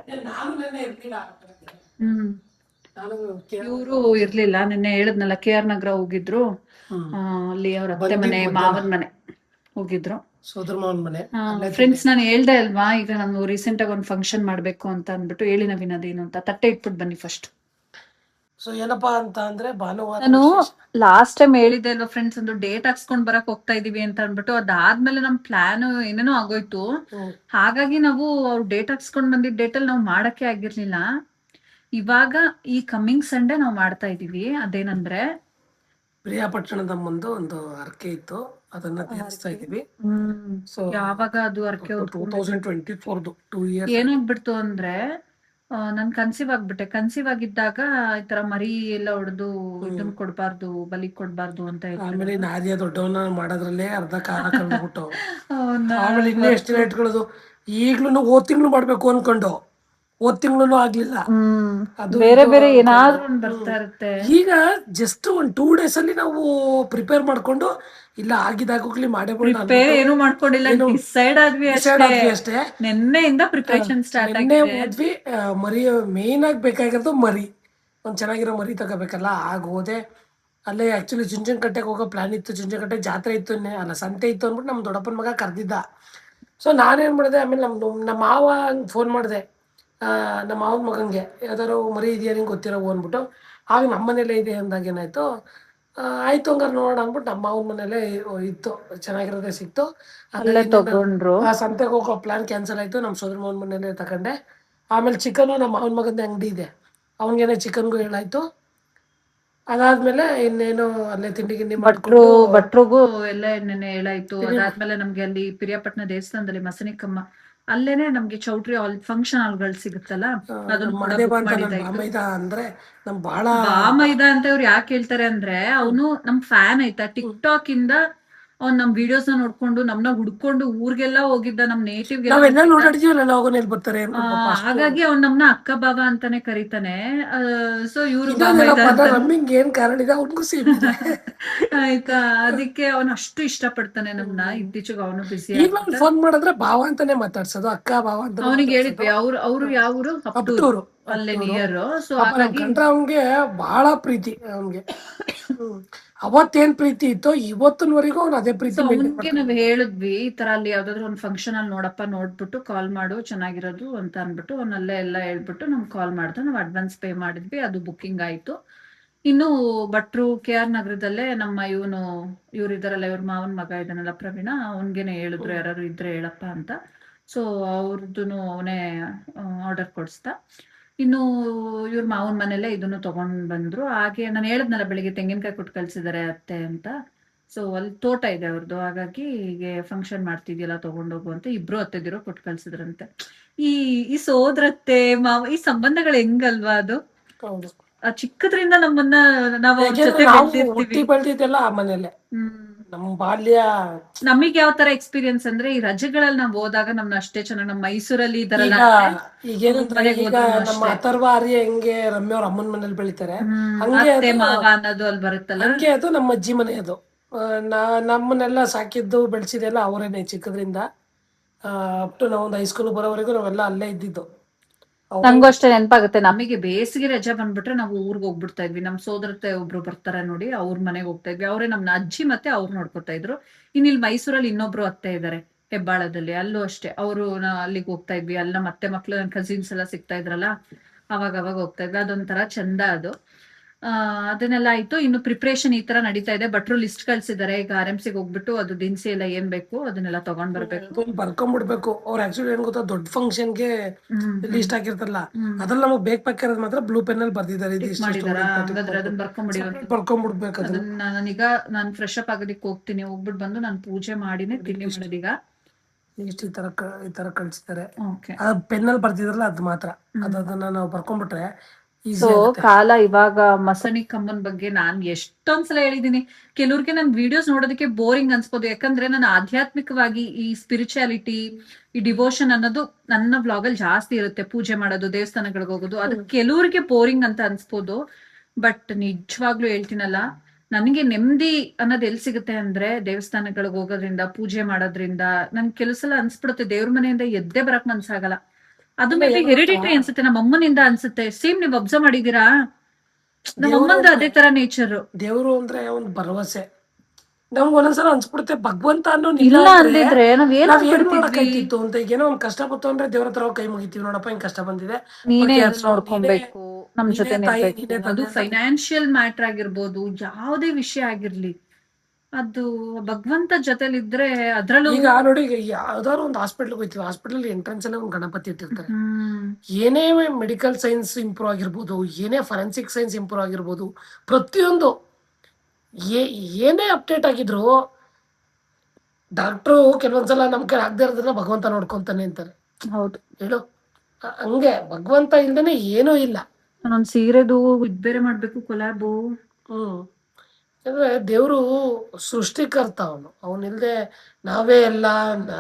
ಇವರು ಇರ್ಲಿಲ್ಲ. ನಿನ್ನೆ ಹೇಳಿದ್ನಲ್ಲ, KR ನಗರ ಹೋಗಿದ್ರು. ಅಲ್ಲಿ ಅವ್ರ ಅತ್ತೆ ಮನೆ, ಮಾವನ್ ಮನೆ ಹೋಗಿದ್ರು, ಸೋದರ ಮಾವನ್ ಮನೆ. ಫ್ರೆಂಡ್ಸ್, ನಾನು ಹೇಳ್ದೆ ಅಲ್ವಾ, ಈಗ ನಾನು ರೀಸೆಂಟ್ ಆಗಿ ಒಂದು ಫಂಕ್ಷನ್ ಮಾಡ್ಬೇಕು ಅಂತ ಅಂದ್ಬಿಟ್ಟು. ಹೇಳಿ ನವೀನ್, ಅದೇನು ಅಂತ. ತಟ್ಟೆ ಇಟ್ಬಿಟ್ಟು ಬನ್ನಿ ಫಸ್ಟ್. ಸೊ ಏನಪ್ಪಾ ಅಂತ ಅಂದ್ರೆ ಭಾನುವಾರ ನಾನು ವಿಶೇಷ. ಲಾಸ್ಟ್ ಟೈಮ್ ಹೇಳಿದ್ದೆ ಅಲ್ವಾ ಫ್ರೆಂಡ್ಸ್, ಒಂದು ಡೇಟ್ ಹಾಕ್ಸ್ಕೊಂಡ್ ಬರಕ್ ಹೋಗ್ತಾ ಇದೀವಿ ಅಂತ ಅನ್ಬಿಟ್ಟು, ಅದಾದ್ಮೇಲೆ ನಮ್ ಪ್ಲಾನ್ ಏನೇನೋ ಆಗೋಯ್ತು. ಹಾಗಾಗಿ ನಾವು ಅವ್ರು ಡೇಟ್ ಹಾಕ್ಸ್ಕೊಂಡ್ ಬಂದಿದ್ದ ಡೇಟಲ್ಲಿ ನಾವು ಮಾಡಕ್ಕೆ ಆಗಿರ್ಲಿಲ್ಲ. ಇವಾಗ ಈ ಕಮ್ಮಿಂಗ್ ಸಂಡೇ ನಾವು ಮಾಡ್ತಾ ಇದೀವಿ. ಅದೇನಂದ್ರೆ ಪ್ರಿಯಾಪಟ್ಟಣದ ಮುಂದೆ ಒಂದು ಹರಕೆ ಇತ್ತು, ಅದನ್ನ ತೀರಿಸ್ತಾ ಇದೀವಿ. ಸೊ ಯಾವಾಗ ಅದು ಅರ್ಕೆ 2024 2 ಇಯರ್ಸ್ ಏನಾಗ್ಬಿಡ್ತು ಅಂದ್ರೆ, ನಾನ್ ಕನ್ಸೀವ್ ಆಗ್ಬಿಟ್ಟೆ. ಕನ್ಸೀವ್ ಆಗಿದ್ದಾಗ ಈ ತರ ಮರಿ ಎಲ್ಲ ಹೊಡೆದು ಇದನ್ ಕೊಡ್ಬಾರ್ದು, ಬಲಿ ಕೊಡ್ಬಾರ್ದು ಅಂತ ಇತ್ತು. ಆಮೇಲೆ ನಾದಿಯ ದೊಡ್ಡವನ್ನ ಮಾಡೋದ್ರಲ್ಲೇ ಅರ್ಧ ಕಾಲ ಕಳ್ದ್ಬಿಟ್ಟು ಆಮೇಲೆ ಇನ್ನೂ ಎಷ್ಟು ದಿನ ಇಟ್ಕೊಳ್ಳೋದು. ಈಗ್ಲೂ ಹೋದ್ ತಿಂಗಳು ಮಾಡ್ಬೇಕು ಅನ್ಕೊಂಡು ಹೋದ್ ತಿಂಗಳು ಆಗ್ಲಿಲ್ಲ. ಅದು ಬೇರೆ ಬೇರೆ ಏನಾದ್ರೂ ಒಂದ್ ಬರ್ತಾ ಇರುತ್ತೆ. ಈಗ ಜಸ್ಟ್ ಒಂದ್ 2 days ಅಲ್ಲಿ ನಾವು ಪ್ರಿಪೇರ್ ಮಾಡ್ಕೊಂಡು ಇಲ್ಲ ಆಗಿದಾಗೋಗ್ಲಿ ಮಾಡೇ ಏನು ಮಾಡ್ಕೊಂಡಿಲ್ಲ, ಡಿಸೈಡ್ ಆದ್ವಿ ಅಷ್ಟೇ. ನಿನ್ನೆಯಿಂದ ಪ್ರಿಪರೇಷನ್ ಸ್ಟಾರ್ಟ್ ನಿನ್ನೆ ಹೋದ್ವಿ. ಮರಿ ಮೇನ್ ಆಗಿ ಬೇಕಾಗಿರೋದು ಮರಿ, ಒಂದ್ ಚೆನ್ನಾಗಿರೋ ಮರಿ ತಗೋಬೇಕಲ್ಲ. ಆಗ ಹೋದೆ. ಅಲ್ಲೇ ಆಕ್ಚುಲಿ ಚುಂಚನಕಟ್ಟೆಗೆ ಹೋಗೋ ಪ್ಲಾನ್ ಇತ್ತು. ಚುಂಚನಕಟ್ಟೆ ಜಾತ್ರೆ ಇತ್ತು, ಅಲ್ಲ ಸಂತೆ ಇತ್ತು ಅಂದ್ಬಿಟ್ಟು ನಮ್ಮ ದೊಡ್ಡಪ್ಪನ ಮಗ ಕರೆದಿದ್ದ. ಸೊ ನಾನೇನ್ ಮಾಡಿದೆ, ಆಮೇಲೆ ನಮ್ಮ ಮಾವ ಫೋನ್ ಮಾಡಿದೆ, ನಮ್ಮ ಮಾವನ ಮಗಂಗೆ, ಯಾವ್ದಾರು ಮರಿ ಇದೆಯಾ ನಿಂಗೆ ಗೊತ್ತಿರೋ ಅಂದ್ಬಿಟ್ಟು. ಆಗ ನಮ್ಮ ಮನೇಲೇ ಇದೆ ಅಂದಾಗ ಏನಾಯ್ತು, ಆಯ್ತು ಹಂಗಾರೆ ನೋಡೋಣ ಅಂದ್ಬಿಟ್ಟು ನಮ್ಮ ಮಾವನ ಮನೇಲೆ ಇತ್ತು, ಚೆನ್ನಾಗಿರೋದೇ ಸಿಕ್ತು. ತಗೊಂಡ್ರು. ಆ ಸಂತೆಗೆ ಹೋಗೋ ಪ್ಲಾನ್ ಕ್ಯಾನ್ಸಲ್ ಆಯ್ತು. ನಮ್ಮ ಸೋದರ ಮಾವನ ಮನೇಲೆ ತಗೊಂಡೆ. ಆಮೇಲೆ ಚಿಕನ್ ನಮ್ಮ ಮಾವನ ಮಗಂದೇ ಅಂಗಡಿ ಇದೆ, ಅವನಿಗೇನೆ ಚಿಕನ್ಗೂ ಹೇಳಾಯ್ತು. ಅದಾದ್ಮೇಲೆ ಇನ್ನೇನು ಅಲ್ಲೇ ತಿಂಡಿ ಗಿಂಡಿ ಭಟ್ರಿಗೂ ಎಲ್ಲ ನೆನ್ನೆ ಹೇಳಾಯ್ತು. ಅದಾದ್ಮೇಲೆ ನಮ್ಗೆ ಅಲ್ಲಿ ಪಿರಿಯಾಪಟ್ಟಣ ದೇವಸ್ಥಾನದಲ್ಲಿ ಮಸನಿಕಮ್ಮ ಅಲ್ಲೇನೆ ನಮ್ಗೆ ಚೌಟ್ರಿ ಫಂಕ್ಷನ್ ಹಾಲ್ಗಳು ಸಿಗುತ್ತಲ್ಲ, ಅಂದ್ರೆ ನಮ್ ಬಹಳ ಬಾಮೈದ ಅಂತ ಇವ್ರು ಯಾಕೆ ಹೇಳ್ತಾರೆ ಅಂದ್ರೆ, ಅವನು ನಮ್ ಫ್ಯಾನ್ ಆಯ್ತಾ. ಟಿಕ್ ಟಾಕ್ ಇಂದ ಅವ್ನ್ ನಮ್ ವಿಡಿಯೋಸ್ ನೋಡ್ಕೊಂಡು ನಮ್ನ ಹುಡ್ಕೊಂಡು ಊರ್ಗೆಲ್ಲ ಹೋಗಿದ್ದ, ನಮ್ ನೇಟಿವ್ ಬರ್ತಾರೆ. ಹಾಗಾಗಿ ಅವ್ನ್ ನಮ್ನ ಅಕ್ಕ ಬಾವ ಅಂತಾನೆ ಕರೀತಾನೆ. ಸೊ ಇವ್ರು ಏನ್ ಕಾರಣ ಇದೆ ಅವ್ನಿಗೂ ಆಯ್ತಾ, ಅದಕ್ಕೆ ಅವನು ಅಷ್ಟು ಇಷ್ಟಪಡ್ತಾನೆ ನಮ್ನ. ಇತ್ತೀಚೆಗೆ ಅವನು ಬಿಸಿ ಫೋನ್ ಮಾಡಿದ್ರೆ ಭಾವ ಅಂತಾನೆ ಮಾತಾಡ್ಸೋದು, ಅಕ್ಕ ಭಾವ ಅಂತ. ಅವನಿಗೆ ಹೇಳಿದ್ವಿ, ಅವ್ರು ಯಾವ ಊರು, ಅಪ್ಟೂರು, ಅಲ್ಲೇ ನಿಯರ್. ಸೊ ಕಂಡ್ರೆ ಅವ್ನ್ಗೆ ಬಹಳ ಪ್ರೀತಿ. ಅವ್ನ್ಗೆ ಅವತ್ತೇನ್ ಪ್ರೀತಿ ಇತ್ತು ಇವತ್ತಿನವರೆಗೂ ಅವ್ನು ಅದೇ ಪ್ರೀತಿ. ಅವ್ನಿಗೆ ನಾವ್ ಹೇಳಿದ್ವಿ, ಈ ತರ ಅಲ್ಲಿ ಯಾವ್ದಾದ್ರು ಒಂದ್ ಫಂಕ್ಷನ್ ಅಲ್ಲಿ ನೋಡ್ಬಿಟ್ಟು ಕಾಲ್ ಮಾಡು ಚೆನ್ನಾಗಿರೋದು ಅಂತ ಅನ್ಬಿಟ್ಟು ಅವ್ನಲ್ಲೇ ಎಲ್ಲ ಹೇಳ್ಬಿಟ್ಟು ನಮ್ಗೆ ಕಾಲ್ ಮಾಡ್ದ. ನಾವ್ ಅಡ್ವಾನ್ಸ್ ಪೇ ಮಾಡಿದ್ವಿ, ಅದು ಬುಕ್ಕಿಂಗ್ ಆಯ್ತು. ಇನ್ನು ಭಟ್ರು KR ನಗರದಲ್ಲೇ ನಮ್ಮ ಇವ್ರಿದಾರಲ್ಲ, ಇವ್ರ ಮಾವನ್ ಮಗ ಇದಾನಲ್ಲ ಪ್ರವೀಣ, ಅವನ್ಗೇನೆ ಹೇಳಿದ್ರು ಯಾರು ಇದ್ರೆ ಹೇಳಪ್ಪ ಅಂತ. ಸೊ ಅವ್ರದ್ದು ಅವನೇ ಆರ್ಡರ್ ಕೊಡಿಸ್ದ. ಇನ್ನು ಇವ್ರ ಮಾವನ್ ಮನೇಲೆ ಇದನ್ನು ತಗೊಂಡ್ ಬಂದ್ರು. ಹಾಗೆ ನಾನು ಹೇಳಿದ್ನಲ್ಲ ಬೆಳಿಗ್ಗೆ ತೆಂಗಿನಕಾಯಿ ಕೊಟ್ಟು ಕಳ್ಸಿದಾರೆ ಅತ್ತೆ ಅಂತ. ಸೊ ಅಲ್ಲಿ ತೋಟ ಇದೆ ಅವ್ರದ್ದು, ಹಾಗಾಗಿ ಹೀಗೆ ಫಂಕ್ಷನ್ ಮಾಡ್ತಿದ್ಯಲ್ಲ ತಗೊಂಡೋಗು ಅಂತ ಇಬ್ರು ಅತ್ತೆದಿರೋ ಕೊಟ್ಟು ಕಳ್ಸಿದ್ರಂತೆ. ಈ ಸೋದರತ್ತೆ ಮಾವ ಈ ಸಂಬಂಧಗಳು ಹೆಂಗಲ್ವಾ ಅದು. ಚಿಕ್ಕದ್ರಿಂದ ನಮ್ಮನ್ನ ನಾವು ಬೆಳೆದಿದ್ದೆಲ್ಲ ಆ ಮನೇಲೆ. ನಮ್ ಬಾಲ್ಯ ನಮಗ್ ಯಾವ ತರ ಎಕ್ಸ್ಪೀರಿಯನ್ಸ್ ಅಂದ್ರೆ, ಈ ರಜೆಗಳಲ್ಲಿ ನಾವ್ ಹೋದಾಗ ನಮ್ನ ಅಷ್ಟೇ ಚೆನ್ನಾಗಿ ನಮ್ಮ ಮೈಸೂರಲ್ಲಿ ಇದಾರಲ್ಲ, ಈಗೇನಂದ್ರೆ ಈಗ ನಮ್ಮ ಅಥರ್ವ ಆರ್ಯ ಹೆಂಗೆ ರಮ್ಯ ಅವ್ರ ಅಮ್ಮನ ಮನೇಲಿ ಬೆಳಿತಾರೆ, ಹಂಗೆ ಮಾವ ಅನ್ನೋದು ಅಲ್ಲಿ ಬರುತ್ತಲ್ಲ, ಹಂಗೆ ಅದು ನಮ್ಮ ಅಜ್ಜಿ ಮನೆ. ಅದು ನಮ್ಮನ್ನೆಲ್ಲ ಸಾಕಿದ್ದು ಬೆಳೆಸಿದೆಲ್ಲ ಅವರೇನೆ ಚಿಕ್ಕದ್ರಿಂದ. ಅಪ್ ಟು ನಾವೊಂದು ಹೈಸ್ಕೂಲ್ ಬರೋವರೆಗೂ ನಾವೆಲ್ಲ ಅಲ್ಲೇ ಇದ್ದಿದ್ದು. ನಂಗೂ ಅಷ್ಟೇ ನೆನಪಾಗುತ್ತೆ. ನಮಗೆ ಬೇಸಿಗೆ ರಜೆ ಬಂದ್ಬಿಟ್ರೆ ನಾವು ಊರ್ಗ್ ಹೋಗ್ಬಿಡ್ತಾ ಇದ್ವಿ. ನಮ್ ಸೋದರತೆ ಒಬ್ರು ಬರ್ತಾರೆ ನೋಡಿ, ಅವ್ರ ಮನೆಗೆ ಹೋಗ್ತಾ ಇದ್ವಿ. ಅವರೇ ನಮ್ನ ಅಜ್ಜಿ ಮತ್ತೆ ಅವ್ರು ನೋಡ್ಕೊತಾ ಇದ್ರು. ಇನ್ ಇಲ್ಲಿ ಮೈಸೂರಲ್ಲಿ ಇನ್ನೊಬ್ರು ಅತ್ತೆ ಇದಾರೆ ಹೆಬ್ಬಾಳದಲ್ಲಿ, ಅಲ್ಲೂ ಅಷ್ಟೇ ಅವರು ಅಲ್ಲಿಗೆ ಹೋಗ್ತಾ ಇದ್ವಿ. ಅಲ್ಲ ಮತ್ತೆ ಮಕ್ಳು ನನ್ ಕಸಿನ್ಸ್ ಎಲ್ಲ ಸಿಗ್ತಾ ಇದ್ರಲ್ಲ, ಅವಾಗ ಹೋಗ್ತಾ ಇದ್ವಿ. ಅದೊಂಥರ ಚಂದ ಅದು. ಅದನ್ನೆಲ್ಲ ಆಯ್ತು. ಇನ್ನು ಪ್ರಿಪ್ರೇಷನ್ ಈ ತರ ನಡೀತಾ ಇದೆ. ಭಟ್ರು ಲಿಸ್ಟ್ ಕಳ್ಸಿದ್ದಾರೆ. ಈಗ RMCಗೆ ಹೋಗ್ಬಿಟ್ಟು ಅದು ದಿನಸಿ ಎಲ್ಲ ಏನ್ ಬೇಕು ಅದನ್ನೆಲ್ಲ ತಗೊಂಡ್ ಬರ್ಬೇಕು, ಬರ್ಕೊಂಡ್ಬಿಡ್ಬೇಕು. ಅವ್ರು ಆಕ್ಚುಲಿ ಏನ್ ಗೊತ್ತಾ, ದೊಡ್ಡ ಫಂಕ್ಷನ್ಗೆ ಲಿಸ್ಟ್ ಹಾಕಿರ್ತಾರಲ್ಲ, ಅದ್ರಲ್ಲಿ ನಮಗ್ ಬೇಕಾಗಿರೋದು ಮಾತ್ರ ಬ್ಲೂ ಪೆನ್ ಅಲ್ಲಿ ಬರ್ದಿದ್ದಾರೆ. ಅದನ್ನ ಬರ್ಕೊಂಡ್ಬಿಡ್ಬೇಕು. ನಾನೀಗ ನಾನ್ ಫ್ರೆಶ್ ಅಪ್ ಆಗೋದಿಕ್ ಹೋಗ್ತೀನಿ. ಹೋಗ್ಬಿಟ್ಟು ಬಂದು ನಾನು ಪೂಜೆ ಮಾಡಿನೇ ತಿಂಡಿ ಮಾಡೋದೀಗ. ಈ ತರ ಕಳ್ಸಿದ್ದಾರೆ. ಪೆನ್ ಅಲ್ಲಿ ಬರ್ದಿದ್ರಲ್ಲ ಅದ್ ಮಾತ್ರ, ಅದನ್ನ ನಾವು ಬರ್ಕೊಂಡ್ಬಿಟ್ರೆ. ಸೊ ಕಾಲ ಇವಾಗ ಮಸನಿಕಮ್ಮನ್ ಬಗ್ಗೆ ನಾನ್ ಎಷ್ಟೊಂದ್ಸಲ ಹೇಳಿದೀನಿ. ಕೆಲವ್ರಿಗೆ ನನ್ ವಿಡಿಯೋಸ್ ನೋಡೋದಕ್ಕೆ ಬೋರಿಂಗ್ ಅನ್ಸ್ಬೋದು, ಯಾಕಂದ್ರೆ ನಾನು ಆಧ್ಯಾತ್ಮಿಕವಾಗಿ ಈ ಸ್ಪಿರಿಚುಯಾಲಿಟಿ, ಈ ಡಿವೋಷನ್ ಅನ್ನೋದು ನನ್ನ ವ್ಲಾಗ್ ಅಲ್ಲಿ ಜಾಸ್ತಿ ಇರುತ್ತೆ. ಪೂಜೆ ಮಾಡೋದು, ದೇವಸ್ಥಾನಗಳಿಗೆ ಹೋಗೋದು, ಅದು ಕೆಲವ್ರಿಗೆ ಬೋರಿಂಗ್ ಅಂತ ಅನ್ಸ್ಬೋದು. ಬಟ್ ನಿಜವಾಗ್ಲೂ ಹೇಳ್ತೀನಲ್ಲ, ನನಗೆ ನೆಮ್ಮದಿ ಅನ್ನೋದು ಎಲ್ಲಿ ಸಿಗುತ್ತೆ ಅಂದ್ರೆ ದೇವಸ್ಥಾನಗಳಿಗೆ ಹೋಗೋದ್ರಿಂದ, ಪೂಜೆ ಮಾಡೋದ್ರಿಂದ. ನನ್ ಕೆಲವು ಸಲ ಅನ್ಸ್ಬಿಡುತ್ತೆ ದೇವ್ರ ಮನೆಯಿಂದ ಎದ್ದೇ ಬರಕ್ ಮನ್ಸಾಗಲ್ಲ. ಅದು ಮೇ ಬಿ ಹೆರಿಡಿಟರಿ ಅನ್ಸುತ್ತೆ, ನಮ್ಮ ಅಮ್ಮನಿಂದ ಅನ್ಸುತ್ತೆ. ಸೇಮ್ ನೀವ್ ಅಬ್ಸರ್ವ್ ಮಾಡಿದೀರಾ, ನಮ್ಮ ಅಮ್ಮಂದು ಅದೇ ತರ ನೇಚರ್. ದೇವ್ರು ಅಂದ್ರೆ ಒಂದು ಭರವಸೆ. ನಮ್ಗೆ ಒಂದೊಂದ್ಸಲ ಅನ್ಸ್ಬಿಡುತ್ತೆ ಭಗವಂತ ಅನ್ನೋ ಇಲ್ಲ ಅಂದಿದ್ರೆ ನಾವ್ ಏನ್ ಅಂತ. ಈಗ ಏನೋ ಒಂದ್ ಕಷ್ಟ ಬಂತು ಅಂದ್ರೆ ದೇವ್ರ ಹತ್ರ ಕೈ ಮುಗಿತೀವಿ, ನೋಡಪ್ಪ ಹಿಂಗ್ ಕಷ್ಟ ಬಂದಿದೆ, ನೀನೇ ನೋಡ್ಕೊಬೇಕು. ನಮ್ ನೀನೇ ಜೊತೆ ತಾಯಿ, ಇರ್ಬೇಕು. ನೀನೇ ಅದು ತಂದೆ ಅಂತ. ಫೈನಾನ್ಷಿಯಲ್ ಮ್ಯಾಟರ್ ಆಗಿರ್ಬೋದು, ಯಾವುದೇ ವಿಷಯ ಆಗಿರ್ಲಿ, ಅದು ಭಗವಂತ ಜೊತೆಲಿದ್ರೆ ಅದ್ರಲ್ಲೂ ಈಗ ನೋಡಿ, ಈಗ ಯಾವ್ದಾದ್ರು ಒಂದು ಹಾಸ್ಪಿಟ್ಲ್ಗೆ ಹೋಗ್ತೀವಿ, ಹಾಸ್ಪಿಟಲ್ ಎಂಟ್ರೆನ್ಸ್ ಅಲ್ಲೇ ಒಂದು ಗಣಪತಿ ಇಟ್ಟಿರ್ತಾರೆ. ಹ್ಮ್ ಏನೇ ಮೆಡಿಕಲ್ ಸೈನ್ಸ್ ಇಂಪ್ರೂವ್ ಆಗಿರ್ಬೋದು, ಏನೇ ಫರೆನ್ಸಿಕ್ ಸೈನ್ಸ್ ಇಂಪ್ರೂವ್ ಆಗಿರ್ಬೋದು, ಪ್ರತಿಯೊಂದು ಏನೇ ಅಪ್ಡೇಟ್ ಆಗಿದ್ರು ಡಾಕ್ಟ್ರು ಕೆಲವೊಂದ್ಸಲ ನಮ್ ಕೈ ಆಗದೆ ಇರೋದನ್ನ ಭಗವಂತ ನೋಡ್ಕೊಂತಾನೆ ಅಂತಾರೆ. ಹೌದು. ಹೇಳು, ಹಂಗೆ ಭಗವಂತ ಇಲ್ದೇನೆ ಏನೂ ಇಲ್ಲ. ನಾನೊಂದ್ ಸೀರೆದು ಇದ್ ಬೇರೆ ಮಾಡ್ಬೇಕು ಕೊಲಾಬು. ಹ್ಮ್ ಅಂದ್ರೆ ದೇವರು ಸೃಷ್ಟಿಕರ್ತ, ಅವನಿಲ್ದೆ ನಾವೇ ಎಲ್ಲ ಆ,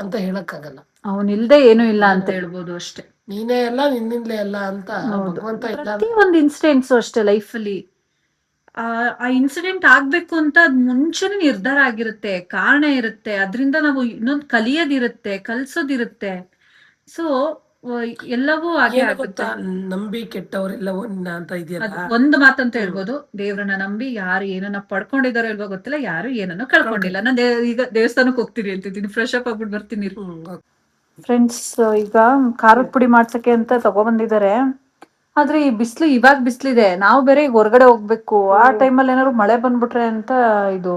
ಅಂತ ಹೇಳಕ್ಕಾಗಲ್ಲ. ಅವನಿಲ್ದೆ ಏನೂ ಇಲ್ಲ ಅಂತ ಹೇಳ್ಬೋದು ಅಷ್ಟೇ. ನೀನೇ ಎಲ್ಲ, ನಿನ್ನಿಂದಲೇ ಎಲ್ಲ ಅಂತ ಭಗವಂತ ಇಲ್ಲ. ಪ್ರತಿ ಒಂದು ಇನ್ಸಿಡೆಂಟ್ಸ್ ಅಷ್ಟೇ ಲೈಫಲ್ಲಿ, ಆ ಇನ್ಸಿಡೆಂಟ್ ಆಗ್ಬೇಕು ಅಂತ ಅದ್ ಮುಂಚೆನೆ ನಿರ್ಧಾರ ಆಗಿರುತ್ತೆ, ಕಾರಣ ಇರುತ್ತೆ, ಅದರಿಂದ ನಾವು ಇನ್ನೊಂದು ಕಲಿಯೋದಿರುತ್ತೆ, ಕಲ್ಸೋದಿರುತ್ತೆ. ಸೊ ಎಲ್ಲವೂ ಹಾಗೆ ಏನು ಆಗುತ್ತೆ. ಗೊತ್ತಾ, ನಂಬಿ ಕೆಟ್ಟವರೆಲ್ಲವೂ ನಿನ್ನ ಅಂತ ಇದೆಯಲ್ಲ, ಅದ್ ಒಂದು ಮಾತಂತ ಹೇಳ್ಬೋದು, ದೇವ್ರನ್ನ ನಂಬಿ ಯಾರು ಏನನ್ನ ಪಡ್ಕೊಂಡಿದಾರೋ ಇಲ್ವೋ ಗೊತ್ತಿಲ್ಲ, ಯಾರು ಏನನ್ನ ಕಳ್ಕೊಂಡಿಲ್ಲ. ನಾನು ಈಗ ದೇವಸ್ಥಾನಕ್ಕೆ ಹೋಗ್ತೀನಿ ಅಂತಿದ್ದೀನಿ, ಫ್ರೆಶ್ ಅಪ್ ಆಗ್ಬಿಟ್ಟು ಬರ್ತೀನಿ. ಫ್ರೆಂಡ್ಸ್, ಈಗ ಖಾರದ ಪುಡಿ ಮಾಡ್ಸಕ್ಕೆ ಅಂತ ತಗೊಬಂದಿದ್ದಾರೆ. ಆದ್ರೆ ಈ ಬಿಸಿಲು, ಇವಾಗ ಬಿಸಿಲಿದೆ, ನಾವು ಬೇರೆ ಈಗ ಹೊರಗಡೆ ಹೋಗ್ಬೇಕು. ಆ ಟೈಮಲ್ಲಿ ಏನಾದ್ರು ಮಳೆ ಬಂದ್ಬಿಟ್ರೆ ಅಂತ ಇದು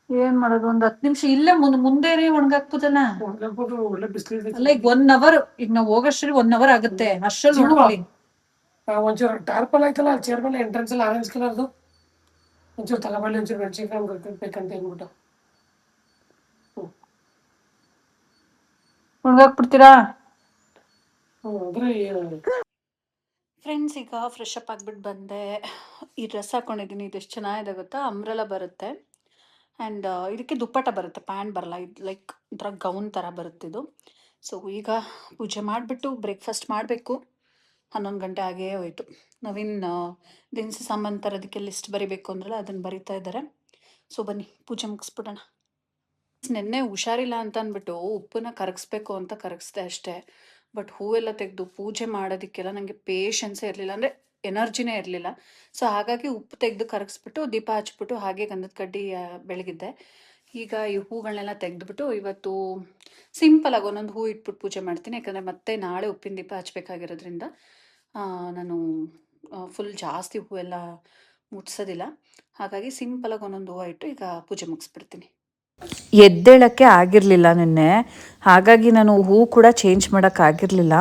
ಏನ್ ಮಾಡೋದು. ಒಂದ್ 10 ನಿಮಿಷ ಇಲ್ಲೇ ಮುಂದೆನೆ ಒಣಗಾಕ್ಬೋದಲ್ಲ. ಒಳ್ಳೆ ಬಿಸಿಲಿದೆ. ಅಲ್ಲ ಈಗ 1 ಅವರ್, ಈಗ ನಾವು ಹೋಗೋಷ್ಟ್ರಲ್ಲಿ 1 ಅವರ್ ಆಗುತ್ತೆ. ಅಷ್ಟ್ರಲ್ಲಿ ನೋಡ್ಕೊಳ್ಳಿ. ಒಂಚೂರು ಟಾರ್ಪಲ್ ಆಯ್ತಲ್ಲ ಅಲ್ಲಿ ಚೇರ್ ಮೇಲೆ ಎಂಟ್ರೆನ್ಸ್ ಅಲ್ಲಿ ಆರೆಂಜ್ ಕಲರ್ದು, ಒಂಚೂರು ತಗೊಬಳ್ಳಿ, ಒಂಚೂರು ಮೆಣಸಿನ್ಕಾಯಿ ಬೇಕಂತ ಹೇಳ್ಬಿಟ್ಟು ಒಣಗಾಕ್ಬಿಡ್ತೀರಾ? ಅಂದ್ರೆ ಫ್ರೆಂಡ್ಸ್, ಈಗ ಫ್ರೆಶ್ ಅಪ್ ಆಗ್ಬಿಟ್ಟು ಬಂದೆ. ಈ ಡ್ರೆಸ್ ಹಾಕೊಂಡಿದ್ದೀನಿ, ಇದು ಎಷ್ಟು ಚೆನ್ನಾಗಿದೆ ಗೊತ್ತಾ, ಅಂಬ್ರೆಲಾ ಬರುತ್ತೆ. ಆ್ಯಂಡ್ ಇದಕ್ಕೆ ದುಪ್ಪಟ್ಟ ಬರುತ್ತೆ, ಪ್ಯಾಂಟ್ ಬರಲ್ಲ. ಇದು ಲೈಕ್ ಒಂಥರ ಗೌನ್ ಥರ ಬರುತ್ತಿದ್ದು. ಸೊ ಈಗ ಪೂಜೆ ಮಾಡಿಬಿಟ್ಟು ಬ್ರೇಕ್ಫಾಸ್ಟ್ ಮಾಡಬೇಕು. 11 ಗಂಟೆ ಆಗೇ ಹೋಯಿತು. ನವೀನ್ ದಿನಸಿ ಸಾಮಾನು ತರೋದಕ್ಕೆ ಲಿಸ್ಟ್ ಬರಿಬೇಕು ಅಂದ್ರಲ್ಲ, ಅದನ್ನು ಬರಿತಾ ಇದ್ದಾರೆ. ಸೊ ಬನ್ನಿ ಪೂಜೆ ಮುಗಿಸ್ಬಿಡೋಣ. ನೆನ್ನೆ ಹುಷಾರಿಲ್ಲ ಅಂತ ಅಂದ್ಬಿಟ್ಟು ಉಪ್ಪನ್ನ ಕರಗಿಸ್ಬೇಕು ಅಂತ ಕರಗಿಸ್ದೆ ಅಷ್ಟೇ. ಬಟ್ ಹೂವೆಲ್ಲ ತೆಗೆದು ಪೂಜೆ ಮಾಡೋದಕ್ಕೆಲ್ಲ ನನಗೆ ಪೇಷನ್ಸೇ ಇರಲಿಲ್ಲ, ಅಂದರೆ ಎನರ್ಜಿನೇ ಇರಲಿಲ್ಲ. ಸೊ ಹಾಗಾಗಿ ಉಪ್ಪು ತೆಗೆದು ಕರಗಿಸ್ಬಿಟ್ಟು ದೀಪ ಹಚ್ಬಿಟ್ಟು ಹಾಗೆ ಗಂಧದ ಕಡ್ಡಿ ಬೆಳಗಿದ್ದೆ. ಈಗ ಈ ಹೂಗಳನ್ನೆಲ್ಲ ತೆಗೆದುಬಿಟ್ಟು ಇವತ್ತು ಸಿಂಪಲಾಗಿ ಒಂದೊಂದು ಹೂ ಇಟ್ಬಿಟ್ಟು ಪೂಜೆ ಮಾಡ್ತೀನಿ. ಯಾಕಂದರೆ ಮತ್ತೆ ನಾಳೆ ಉಪ್ಪಿನ ದೀಪ ಹಚ್ಬೇಕಾಗಿರೋದ್ರಿಂದ ನಾನು ಫುಲ್ ಜಾಸ್ತಿ ಹೂವೆಲ್ಲ ಮುಟ್ಸೋದಿಲ್ಲ. ಹಾಗಾಗಿ ಸಿಂಪಲಾಗಿ ಒಂದೊಂದು ಹೂವು ಇಟ್ಟು ಈಗ ಪೂಜೆ ಮುಗಿಸ್ಬಿಡ್ತೀನಿ. ಎದ್ದೇಳಕ್ಕೆ ಆಗಿರಲಿಲ್ಲ ನಿನ್ನೆ, ಹಾಗಾಗಿ ನಾನು ಹೂ ಕೂಡ ಚೇಂಜ್ ಮಾಡೋಕ್ಕಾಗಿರಲಿಲ್ಲ.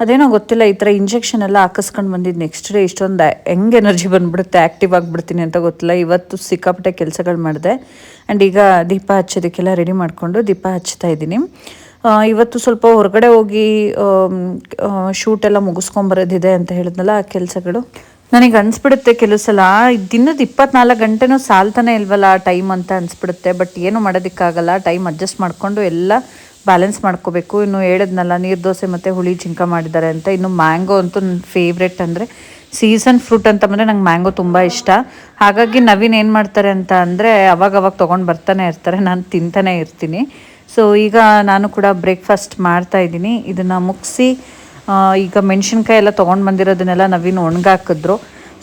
ಅದೇನೋ ಗೊತ್ತಿಲ್ಲ, ಈ ಥರ ಇಂಜೆಕ್ಷನ್ ಎಲ್ಲ ಹಾಕಿಸ್ಕೊಂಡು ಬಂದಿದ್ದು ನೆಕ್ಸ್ಟ್ ಡೇ ಇಷ್ಟೊಂದು ಹೆಂಗೆ ಎನರ್ಜಿ ಬಂದುಬಿಡುತ್ತೆ, ಆ್ಯಕ್ಟಿವ್ ಆಗಿಬಿಡ್ತೀನಿ ಅಂತ ಗೊತ್ತಿಲ್ಲ. ಇವತ್ತು ಸಿಕ್ಕಾಪಟ್ಟೆ ಕೆಲಸಗಳು ಮಾಡಿದೆ. ಆ್ಯಂಡ್ ಈಗ ದೀಪ ಹಚ್ಚೋದಕ್ಕೆಲ್ಲ ರೆಡಿ ಮಾಡಿಕೊಂಡು ದೀಪ ಹಚ್ತಾ ಇದ್ದೀನಿ. ಇವತ್ತು ಸ್ವಲ್ಪ ಹೊರಗಡೆ ಹೋಗಿ ಶೂಟೆಲ್ಲ ಮುಗಿಸ್ಕೊಂಬರೋದಿದೆ ಅಂತ ಹೇಳಿದ್ನಲ್ಲ, ಆ ಕೆಲಸಗಳು ನನಗೆ ಅನಿಸ್ಬಿಡುತ್ತೆ ಕೆಲವು ಸಲ ದಿನದ 24 ಗಂಟೆನೂ ಸಾಲ್ತಾನೆ ಇಲ್ವಲ್ಲ ಟೈಮ್ ಅಂತ ಅನಿಸ್ಬಿಡುತ್ತೆ. ಬಟ್ ಏನು ಮಾಡೋದಕ್ಕಾಗಲ್ಲ, ಟೈಮ್ ಅಡ್ಜಸ್ಟ್ ಮಾಡಿಕೊಂಡು ಎಲ್ಲ ಬ್ಯಾಲೆನ್ಸ್ ಮಾಡ್ಕೋಬೇಕು. ಇನ್ನು ಹೇಳಿದ್ನಲ್ಲ, ನೀರು ದೋಸೆ ಮತ್ತು ಹುಳಿ ಜಿಂಕ ಮಾಡಿದ್ದಾರೆ ಅಂತ. ಇನ್ನು ಮ್ಯಾಂಗೋ ಅಂತೂ ನನ್ನ ಫೇವ್ರೆಟ್, ಅಂದರೆ ಸೀಸನ್ ಫ್ರೂಟ್ ಅಂತ ಬಂದರೆ ನಂಗೆ ಮ್ಯಾಂಗೋ ತುಂಬ ಇಷ್ಟ. ಹಾಗಾಗಿ ನವೀನ್ ಏನು ಮಾಡ್ತಾರೆ ಅಂತ ಅಂದರೆ ಅವಾಗವಾಗ ತೊಗೊಂಡು ಬರ್ತಾನೆ ಇರ್ತಾರೆ, ನಾನು ತಿಂತಾನೆ ಇರ್ತೀನಿ. ಸೊ ಈಗ ನಾನು ಕೂಡ ಬ್ರೇಕ್ಫಾಸ್ಟ್ ಮಾಡ್ತಾಯಿದ್ದೀನಿ. ಇದನ್ನು ಮುಗಿಸಿ ಈಗ ಮೆಣಸಿನ್ಕಾಯಿ ಎಲ್ಲ ತೊಗೊಂಡು ಬಂದಿರೋದನ್ನೆಲ್ಲ ನವೀನ್ ಒಣಗಾಕಿದ್ರು.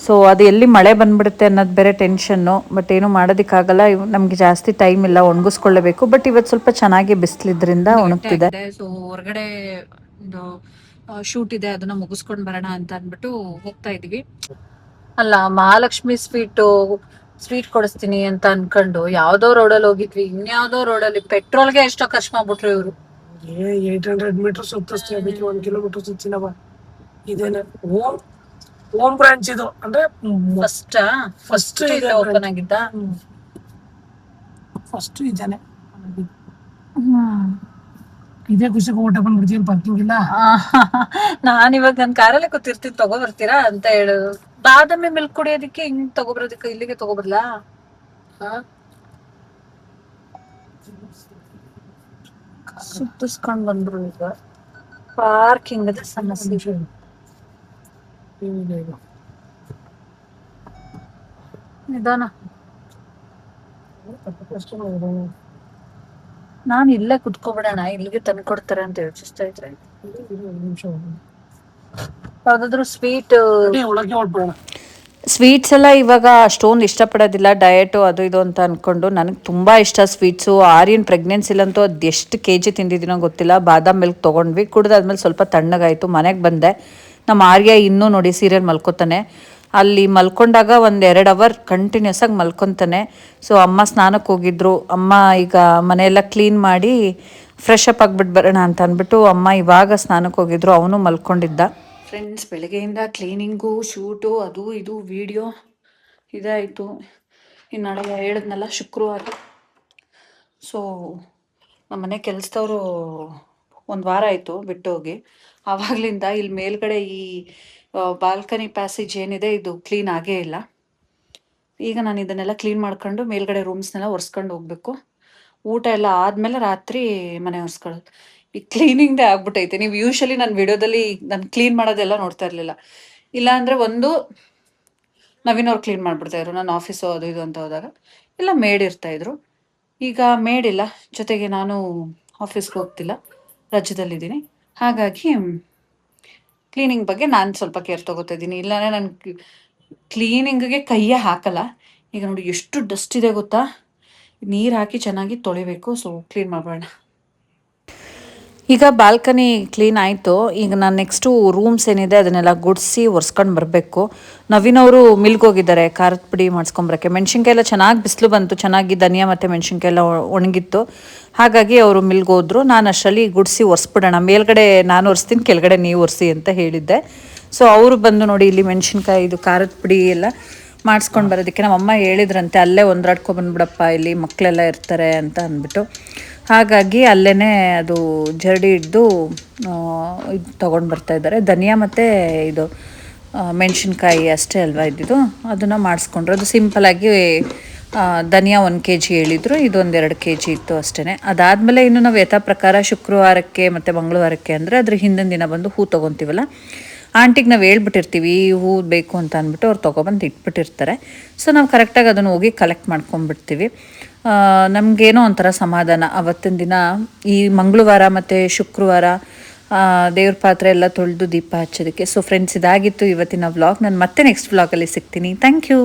ಸೊ ಅದು ಎಲ್ಲಿ ಮಳೆ ಬಂದುಬಿಡುತ್ತೆ ಅನ್ನೋದು ಬೇರೆ ಟೆನ್ಷನ್ನು. ಬಟ್ ಏನೂ ಮಾಡೋದಕ್ಕಾಗಲ್ಲ, ನಮಗೆ ಜಾಸ್ತಿ ಟೈಮ್ ಇಲ್ಲ, ಒಣಗಿಸ್ಕೊಳ್ಳೇಬೇಕು. ಬಟ್ ಇವತ್ತು ಸ್ವಲ್ಪ ಚೆನ್ನಾಗಿ ಬಿಸಿಲಿದ್ರಿಂದ ಒಣಗ್ತಿದೆ. ಸೊ ಹೊರಗಡೆ ಒಂದು ಶೂಟ್ ಇದೆ, ಅದನ್ನ ಮುಗಿಸ್ಕೊಂಡು ಬರೋಣ ಅಂತ ಅಂದ್ಬಿಟ್ಟು ಹೋಗ್ತಾ ಇದೀವಿ. ಅಲ್ಲ, ಮಹಾಲಕ್ಷ್ಮಿ ಸ್ವೀಟ್ ಕೊಡಿಸ್ತೀನಿ ಅಂತ ಅನ್ಕೊಂಡು ಯಾವ್ದೋ ರೋಡಲ್ಲಿ ಹೋಗಿದ್ವಿ, ಇನ್ಯಾವ್ದೋ ರೋಡಲ್ಲಿ ಪೆಟ್ರೋಲ್ಗೆ ಎಷ್ಟೋ ಖರ್ಚು ಮಾಡ್ಬಿಟ್ರು ಇವರು. 800 ಮೀಟರ್ ಸುತ್ತಷ್ಟೇ, ಅದಕ್ಕೆ 1 ಕಿಲೋಮೀಟರ್ ಸುತ್ತಿನವ. ಇದೇನೆ ಹೋಮ್ ಬ್ರಾಂಚ್ ಇದು, ಅಂದ್ರೆ ಫಸ್ಟ್ ಓಪನ್ ಆಗಿದ್ದ. ಫಸ್ಟ್ ಇದೇನೆ. ಇದೇ ಖುಷಿಗೆ ಊಟ ಬಂದ್ಬಿಡ್ತೀವಿ, ಬರ್ತಿಲ್ಲ. ನಾನಿವಾಗ ನನ್ನ ಕಾರಲ್ಲೇ ಕೂತಿರ್ತೀನಿ, ತಗೋಬರ್ತೀರಾ ಅಂತ ಹೇಳೋದು. ಬಾದಾಮಿ ಮಿಲ್ಕ್ ಕುಡಿಯೋದಕ್ಕೆ ಹಿಂಗ್ ತಗೋಬರೋದಕ್ಕೆ ಇಲ್ಲಿಗೆ ತಗೋಬರ್ಲಾ? ಸುತ್ತಿಸ್ಕೊಂಡ್ ಬಂದ್ರು. ಈಗ ಪಾರ್ಕಿಂಗ್ ಅದ ಸಮಸ್ಯೆ. ನಿಧಾನ, ನಾನು ಇಲ್ಲೇ ಕುತ್ಕೊಬಿಡೋಣ, ಇಲ್ಲಿಗೆ ತಂದು ಕೊಡ್ತಾರೆ ಅಂತ ಯೋಚಿಸ್ತಾ ಇದ್ರೆ. ಯಾವ್ದಾದ್ರು ಸ್ವೀಟ್ಸ್ ಎಲ್ಲ ಇವಾಗ ಅಷ್ಟೊಂದು ಇಷ್ಟಪಡೋದಿಲ್ಲ, ಡಯಟು ಅದು ಇದು ಅಂತ ಅಂದ್ಕೊಂಡು. ನನಗೆ ತುಂಬ ಇಷ್ಟ ಸ್ವೀಟ್ಸು. ಆರ್ಯನ್ ಪ್ರೆಗ್ನೆನ್ಸಿಲಂತೂ ಅದು ಎಷ್ಟು kg ತಿಂದಿದ್ದೀನೋ ಗೊತ್ತಿಲ್ಲ. ಬಾದಾಮ್ ಮಿಲ್ಕ್ ತೊಗೊಂಡ್ವಿ, ಕುಡ್ದಾದ್ಮೇಲೆ ಸ್ವಲ್ಪ ತಣ್ಣಗಾಯಿತು. ಮನೆಗೆ ಬಂದೆ, ನಮ್ಮ ಆರ್ಯ ಇನ್ನೂ ನೋಡಿ ಸೀರಿಯಲ್ ಮಲ್ಕೋತಾನೆ. ಅಲ್ಲಿ ಮಲ್ಕೊಂಡಾಗ ಒಂದು 2 ಅವರ್ ಕಂಟಿನ್ಯೂಸ್ ಆಗಿ ಮಲ್ಕೊತಾನೆ. ಸೊ ಅಮ್ಮ ಸ್ನಾನಕ್ಕೆ ಹೋಗಿದ್ರು. ಅಮ್ಮ ಈಗ ಮನೆಯೆಲ್ಲ ಕ್ಲೀನ್ ಮಾಡಿ ಫ್ರೆಶ್ ಅಪ್ ಆಗಿಬಿಟ್ಟು ಬರೋಣ ಅಂತ ಅಂದ್ಬಿಟ್ಟು ಅಮ್ಮ ಇವಾಗ ಸ್ನಾನಕ್ಕೆ ಹೋಗಿದ್ರು. ಅವನು ಮಲ್ಕೊಂಡಿದ್ದ. ಫ್ರೆಂಡ್ಸ್, ಬೆಳಗ್ಗೆಯಿಂದ ಕ್ಲೀನಿಂಗು, ಶೂಟು, ಅದು ಇದು ವಿಡಿಯೋ ಇದಾಯಿತು. ಇನ್ನು ನಾಳೆ ಹೇಳಿದ್ನಲ್ಲ ಶುಕ್ರವಾರ. ಸೊ ನಮ್ಮ ಮನೆ ಕೆಲಸದವರು 1 ವಾರ ಆಯಿತು ಬಿಟ್ಟು ಹೋಗಿ. ಆವಾಗಲಿಂದ ಇಲ್ಲಿ ಮೇಲ್ಗಡೆ ಈ ಬಾಲ್ಕನಿ ಪ್ಯಾಸೇಜ್ ಏನಿದೆ ಇದು ಕ್ಲೀನ್ ಆಗೇ ಇಲ್ಲ. ಈಗ ನಾನು ಇದನ್ನೆಲ್ಲ ಕ್ಲೀನ್ ಮಾಡ್ಕೊಂಡು ಮೇಲ್ಗಡೆ ರೂಮ್ಸ್ನೆಲ್ಲ ಒರೆಸ್ಕೊಂಡು ಹೋಗ್ಬೇಕು. ಊಟ ಎಲ್ಲ ಆದಮೇಲೆ ರಾತ್ರಿ ಮನೆ ಒರೆಸ್ಕೊಳ್ಳೋದು. ಈ ಕ್ಲೀನಿಂಗ್ದೇ ಆಗ್ಬಿಟ್ಟೈತೆ. ನೀವು ಯೂಶಲಿ ನನ್ನ ವಿಡಿಯೋದಲ್ಲಿ ನಾನು ಕ್ಲೀನ್ ಮಾಡೋದೆಲ್ಲ ನೋಡ್ತಾ ಇರಲಿಲ್ಲ. ಇಲ್ಲಾಂದರೆ ಒಂದು ನವೀನ್ ಅವ್ರು ಕ್ಲೀನ್ ಮಾಡಿಬಿಡ್ತಾಯಿದ್ರು ನಾನು ಆಫೀಸು ಅದು ಇದು ಅಂತ ಹೋದಾಗ, ಇಲ್ಲ ಮೇಡ್ ಇರ್ತಾಯಿದ್ರು. ಈಗ ಮೇಡ್ ಇಲ್ಲ, ಜೊತೆಗೆ ನಾನು ಆಫೀಸ್ಗೆ ಹೋಗ್ತಿಲ್ಲ, ರಜದಲ್ಲಿದ್ದೀನಿ. ಹಾಗಾಗಿ ಕ್ಲೀನಿಂಗ್ ಬಗ್ಗೆ ನಾನು ಸ್ವಲ್ಪ ಕೇರ್ ತೊಗೋತಾ ಇದ್ದೀನಿ. ಇಲ್ಲಾಂದರೆ ನಾನು ಕ್ಲೀನಿಂಗಿಗೆ ಕೈಯೇ ಹಾಕಲ್ಲ. ಈಗ ನೋಡಿ ಎಷ್ಟು ಡಸ್ಟ್ ಇದೆ ಗೊತ್ತಾ. ನೀರು ಹಾಕಿ ಚೆನ್ನಾಗಿ ತೊಳಿಬೇಕು. ಸೊ ಕ್ಲೀನ್ ಮಾಡೋಣ. ಈಗ ಬಾಲ್ಕನಿ ಕ್ಲೀನ್ ಆಯಿತು. ಈಗ ನಾನು ನೆಕ್ಸ್ಟು ರೂಮ್ಸ್ ಏನಿದೆ ಅದನ್ನೆಲ್ಲ ಗುಡಿಸಿ ಒರೆಸ್ಕೊಂಡು ಬರಬೇಕು. ನವೀನ್ ಅವರು ಮಿಲ್ಗೆ ಹೋಗಿದ್ದಾರೆ ಖಾರದ ಪುಡಿ ಮಾಡಿಸ್ಕೊಂಬರಕ್ಕೆ. ಮೆಣಸಿನ್ಕಾಯಿ ಎಲ್ಲ ಚೆನ್ನಾಗಿ ಬಿಸಿಲು ಬಂತು, ಚೆನ್ನಾಗಿ ಧನಿಯಾ ಮತ್ತು ಮೆಣಸಿನ್ಕಾಯಿ ಎಲ್ಲ ಒಣಗಿತ್ತು. ಹಾಗಾಗಿ ಅವರು ಮಿಲ್ಗೆ ಹೋದ್ರು. ನಾನು ಅಷ್ಟರಲ್ಲಿ ಗುಡಿಸಿ ಒರೆಸ್ಬಿಡೋಣ. ಮೇಲ್ಗಡೆ ನಾನು ಒರೆಸ್ತೀನಿ, ಕೆಳಗಡೆ ನೀವು ಒರೆಸಿ ಅಂತ ಹೇಳಿದ್ದೆ. ಸೊ ಅವರು ಬಂದು ನೋಡಿ ಇಲ್ಲಿ ಮೆಣಸಿನ್ಕಾಯಿ ಇದು ಖಾರದ ಪುಡಿ ಎಲ್ಲ ಮಾಡಿಸ್ಕೊಂಡು ಬರೋದಕ್ಕೆ ನಮ್ಮಮ್ಮ ಹೇಳಿದ್ರಂತೆ ಅಲ್ಲೇ ಒಂದಾಡ್ಕೊಬಂದ್ಬಿಡಪ್ಪ, ಇಲ್ಲಿ ಮಕ್ಕಳೆಲ್ಲ ಇರ್ತಾರೆ ಅಂತ ಅಂದ್ಬಿಟ್ಟು. ಹಾಗಾಗಿ ಅಲ್ಲೇ ಅದು ಜರಡಿ ಹಿಡ್ದು ಇದು ತೊಗೊಂಡು ಬರ್ತಾಯಿದ್ದಾರೆ. ಧನಿಯಾ ಮತ್ತು ಇದು ಮೆಣಸಿನ್ಕಾಯಿ ಅಷ್ಟೇ ಅಲ್ವಾ ಇದ್ದಿದ್ದು, ಅದನ್ನು ಮಾಡಿಸ್ಕೊಂಡ್ರು. ಅದು ಸಿಂಪಲಾಗಿ ಧನಿಯಾ 1 kg ಹೇಳಿದರು, ಇದೊಂದು 2 kg ಇತ್ತು ಅಷ್ಟೇ. ಅದಾದಮೇಲೆ ಇನ್ನು ನಾವು ಯಥಾ ಪ್ರಕಾರ ಶುಕ್ರವಾರಕ್ಕೆ ಮತ್ತು ಮಂಗಳವಾರಕ್ಕೆ ಅಂದರೆ ಅದ್ರ ಹಿಂದಿನ ದಿನ ಬಂದು ಹೂ ತೊಗೊತೀವಲ್ಲ, ಆಂಟಿಗೆ ನಾವು ಹೇಳ್ಬಿಟ್ಟಿರ್ತೀವಿ ಈ ಹೂ ಬೇಕು ಅಂತ ಅಂದ್ಬಿಟ್ಟು ಅವ್ರು ತೊಗೊಬಂದು ಇಟ್ಬಿಟ್ಟಿರ್ತಾರೆ. ಸೊ ನಾವು ಕರೆಕ್ಟಾಗಿ ಅದನ್ನು ಹೋಗಿ ಕಲೆಕ್ಟ್ ಮಾಡ್ಕೊಂಬಿಡ್ತೀವಿ. ನಮಗೇನೋ ಒಂಥರ ಸಮಾಧಾನ ಅವತ್ತಿನ ದಿನ. ಈ ಮಂಗಳವಾರ ಮತ್ತು ಶುಕ್ರವಾರ ದೇವ್ರ ಪಾತ್ರೆ ಎಲ್ಲ ತೊಳೆದು ದೀಪ ಹಚ್ಚೋದಕ್ಕೆ. ಸೊ ಫ್ರೆಂಡ್ಸ್, ಇದಾಗಿತ್ತು ಇವತ್ತಿನ ವ್ಲಾಗ್. ನಾನು ಮತ್ತೆ ನೆಕ್ಸ್ಟ್ ವ್ಲಾಗಲ್ಲಿ ಸಿಗ್ತೀನಿ. Thank you.